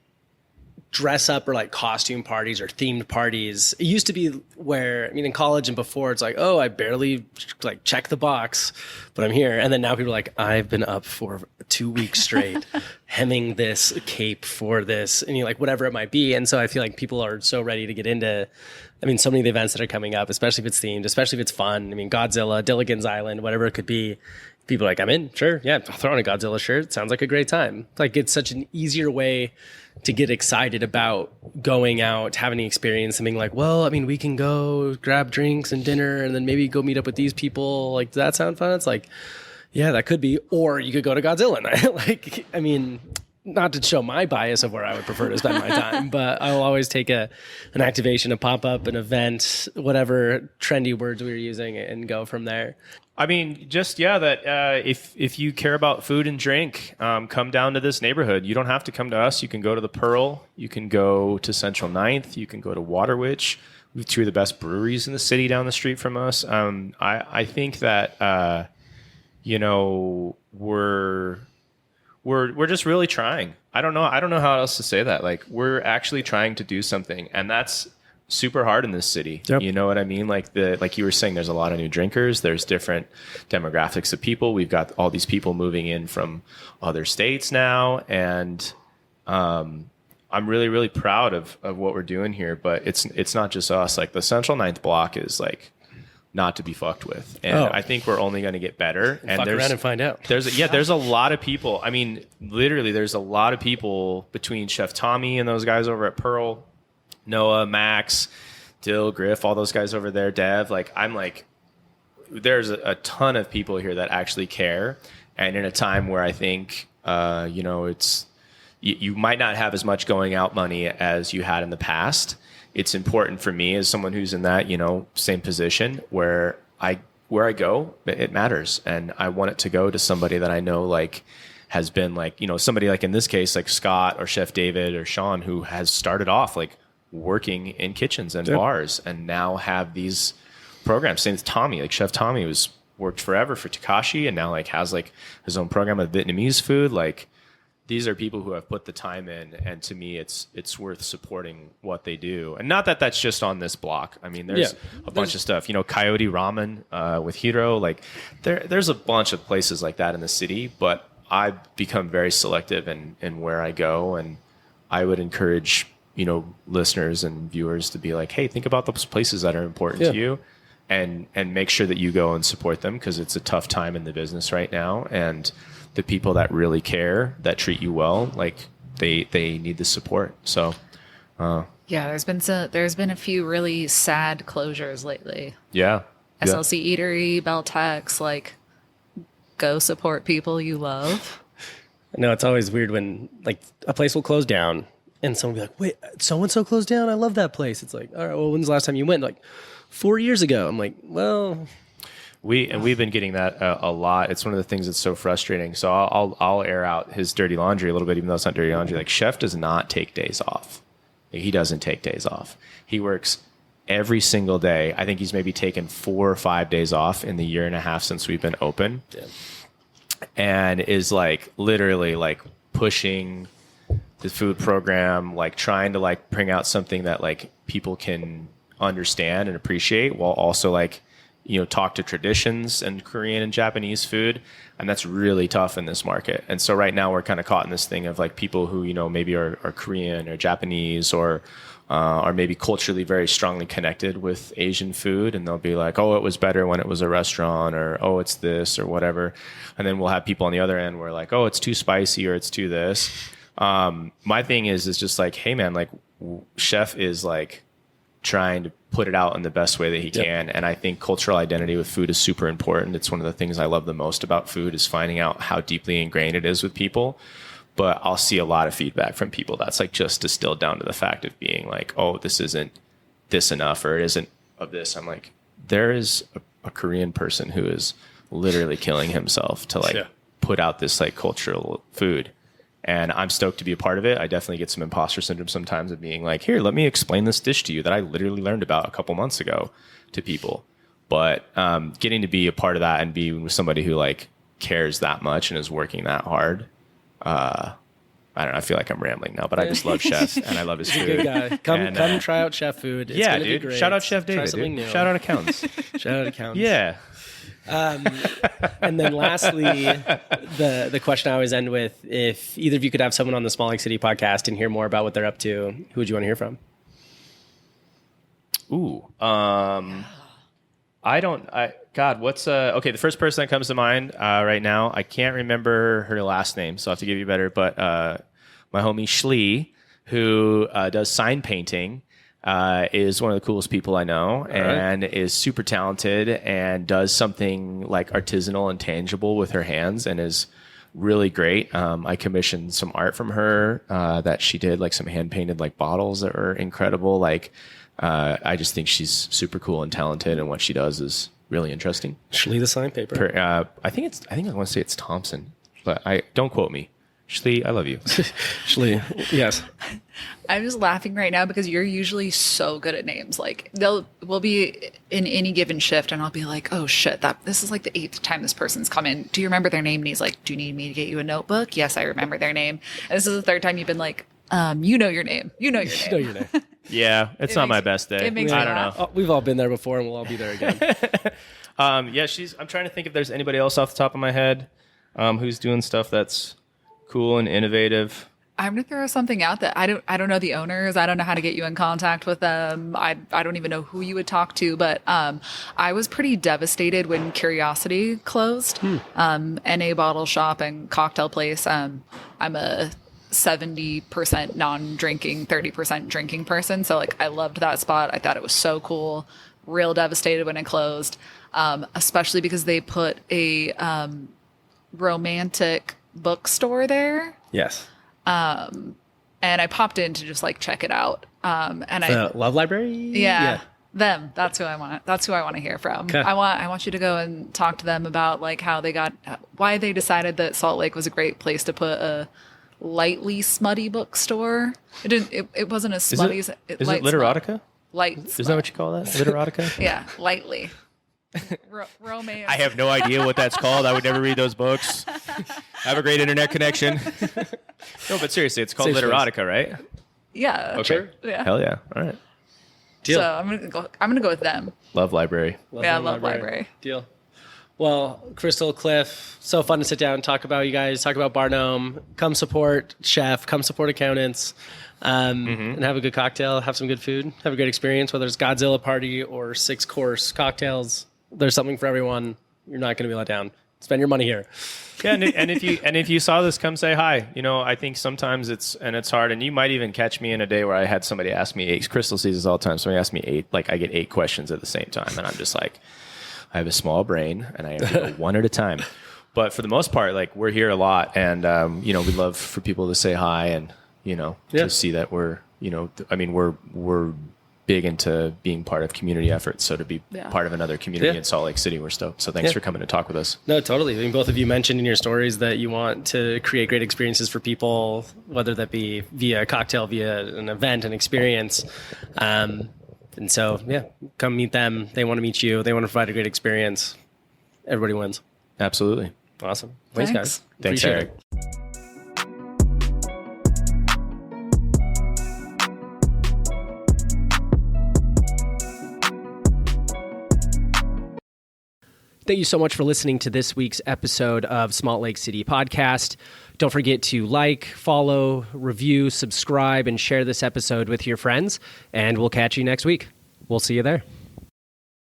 dress up or like costume parties or themed parties. It used to be where, I mean, in college and before, it's like, oh, I barely like check the box, but I'm here. And then now people are like, I've been up for 2 weeks straight hemming this cape for this, and like whatever it might be. And so I feel like people are so ready to get into, I mean, so many of the events that are coming up, especially if it's themed, especially if it's fun. I mean, Godzilla, Gilligan's Island, whatever it could be. People are like, I'm in, sure, yeah, I'll throw on a Godzilla shirt. Sounds like a great time. Like, it's such an easier way to get excited about going out, having the experience, and being like, well, I mean, we can go grab drinks and dinner and then maybe go meet up with these people. Like, does that sound fun? It's like, yeah, that could be. Or you could go to Godzilla night. Like, I mean, not to show my bias of where I would prefer to spend my time, but I'll always take an activation, a pop-up, an event, whatever trendy words we were using, and go from there. I mean, just, that if you care about food and drink, come down to this neighborhood. You don't have to come to us. You can go to the Pearl. You can go to Central Ninth. You can go to Waterwich. We have 2 of the best breweries in the city down the street from us. I think that, we're just really trying. I don't know how else to say that. Like, we're actually trying to do something, and that's super hard in this city. Yep. You know what I mean? Like you were saying, there's a lot of new drinkers. There's different demographics of people. We've got all these people moving in from other states now. And I'm really, really proud of what we're doing here, but it's not just us. Like, the Central Ninth block is like not to be fucked with. And I think we're only going to get better. And fuck around and find out. There's a lot of people. I mean, literally there's a lot of people between Chef Tommy and those guys over at Pearl, Noah, Max, Dill, Griff, all those guys over there, Dev. Like, I'm like, there's a ton of people here that actually care. And in a time where I think, it's, you might not have as much going out money as you had in the past. It's important for me as someone who's in that, same position where I go, it matters. And I want it to go to somebody that I know, like, has been like, somebody like in this case, like Scott or Chef David or Sean, who has started off like working in kitchens and bars and now have these programs. Same with Tommy, like Chef Tommy worked forever for Takashi and now like has like his own program of Vietnamese food. Like these are people who have put the time in, and to me it's worth supporting what they do. And not that that's just on this block. I mean, there's a bunch of stuff, Coyote Ramen with Hiro, like there's a bunch of places like that in the city, but I've become very selective in where I go, and I would encourage listeners and viewers to be like, hey, think about those places that are important to you, and make sure that you go and support them, because it's a tough time in the business right now, and the people that really care, that treat you well, like they need the support. So there's been a few really sad closures lately. SLC Eatery, Beltex, like go support people you love. No, it's always weird when like a place will close down and someone will be like, wait, so-and-so closed down? I love that place. It's like, all right, well, when's the last time you went? Like 4 years ago. I'm like, well... We've been getting that a lot. It's one of the things that's so frustrating. So I'll air out his dirty laundry a little bit, even though it's not dirty laundry. Like Chef does not take days off. He doesn't take days off. He works every single day. I think he's maybe taken 4 or 5 days off in the year and a half since we've been open, and is like literally like pushing the food program, like trying to like bring out something that like people can understand and appreciate, while also like talk to traditions and Korean and Japanese food. And that's really tough in this market. And so right now we're kind of caught in this thing of like people who, maybe are Korean or Japanese or are maybe culturally very strongly connected with Asian food. And they'll be like, oh, it was better when it was a restaurant, or, oh, it's this or whatever. And then we'll have people on the other end where like, oh, it's too spicy or it's too this. My thing is just like, hey man, like Chef is like trying to put it out in the best way that he can. And I think cultural identity with food is super important. It's one of the things I love the most about food, is finding out how deeply ingrained it is with people. But I'll see a lot of feedback from people that's like just distilled down to the fact of being like, oh, this isn't this enough, or it isn't of this. I'm like, there is a Korean person who is literally killing himself to like put out this like cultural food. And I'm stoked to be a part of it. I definitely get some imposter syndrome sometimes of being like, here, let me explain this dish to you that I literally learned about a couple months ago to people. But getting to be a part of that and be with somebody who like cares that much and is working that hard, I don't know. I feel like I'm rambling now, but I just love Chef and I love his food. Good guy. Come try out Chef food. It's gonna be great. Shout out Chef David. Dude. Shout out accountants. Shout out accountants. Yeah. And then lastly, the question I always end with, if either of you could have someone on the Small Lake City podcast and hear more about what they're up to, who would you want to hear from? Okay, the first person that comes to mind right now, I can't remember her last name, so I have to give you better, but my homie Shlee, who does sign painting, is one of the coolest people I know, and is super talented and does something like artisanal and tangible with her hands and is really great. I commissioned some art from her that she did, like some hand painted like bottles that were incredible. Like I just think she's super cool and talented, and what she does is really interesting. Shlee the sign paper. I think I want to say it's Thompson, but don't quote me. Shlee, I love you. Shlee, yes. I'm just laughing right now because you're usually so good at names. Like we'll be in any given shift and I'll be like, oh shit, this is like the 8th time this person's come in. Do you remember their name? And he's like, do you need me to get you a notebook? Yes, I remember their name. And this is the 3rd time you've been like, you know your name. You know your name. You know your name. Yeah, it's not my best day. It makes I don't know. Oh, we've all been there before, and we'll all be there again. I'm trying to think if there's anybody else off the top of my head who's doing stuff that's cool and innovative. I'm gonna throw something out that I don't know the owners. I don't know how to get you in contact with them. I don't even know who you would talk to. But I was pretty devastated when Curiosity closed. NA bottle shop and cocktail place. I'm a 70% non-drinking, 30% drinking person. So like I loved that spot. I thought it was so cool. Real devastated when it closed, especially because they put a romantic bookstore there. Yes. And I popped in to just like check it out. And the Love Library? Yeah. Them. That's who I want. That's who I want to hear from. Okay. I want you to go and talk to them about like how they got, why they decided that Salt Lake was a great place to put a lightly smutty bookstore. It wasn't as smutty as Is it literotica? Light. Is that what you call that? Literotica? Yeah, lightly. Romance. I have no idea what that's called. I would never read those books. Have a great internet connection. No, but seriously, it's called Safe literotica, right? Yeah. Okay. Yeah. Hell yeah. All right. Deal. So I'm gonna go with them. Love library. Yeah, I love library. Deal. Well, Crystal, Cliff, so fun to sit down and talk about you guys, talk about Bar Nohm. Come support Chef, come support accountants, and have a good cocktail, have some good food, have a great experience, whether it's Godzilla party or 6-course cocktails. There's something for everyone. You're not going to be let down. Spend your money here. Yeah, and if you saw this, come say hi. You know, I think sometimes it's hard, and you might even catch me in a day where I had somebody ask me 8. Crystal sees this all the time. Somebody asked me 8, like I get 8 questions at the same time, and I'm just like, I have a small brain, and I have to go one at a time. But for the most part, like we're here a lot, and we love for people to say hi, and to see that we're we're big into being part of community efforts. So to be part of another community in Salt Lake City, we're stoked. So thanks for coming to talk with us. No, totally. I mean, both of you mentioned in your stories that you want to create great experiences for people, whether that be via a cocktail, via an event, an experience. And so, come meet them. They want to meet you. They want to provide a great experience. Everybody wins. Absolutely. Awesome. Thanks. Guys. Thanks, Appreciate Eric. it. Thank you so much for listening to this week's episode of Salt Lake City Podcast. Don't forget to like, follow, review, subscribe, and share this episode with your friends. And we'll catch you next week. We'll see you there.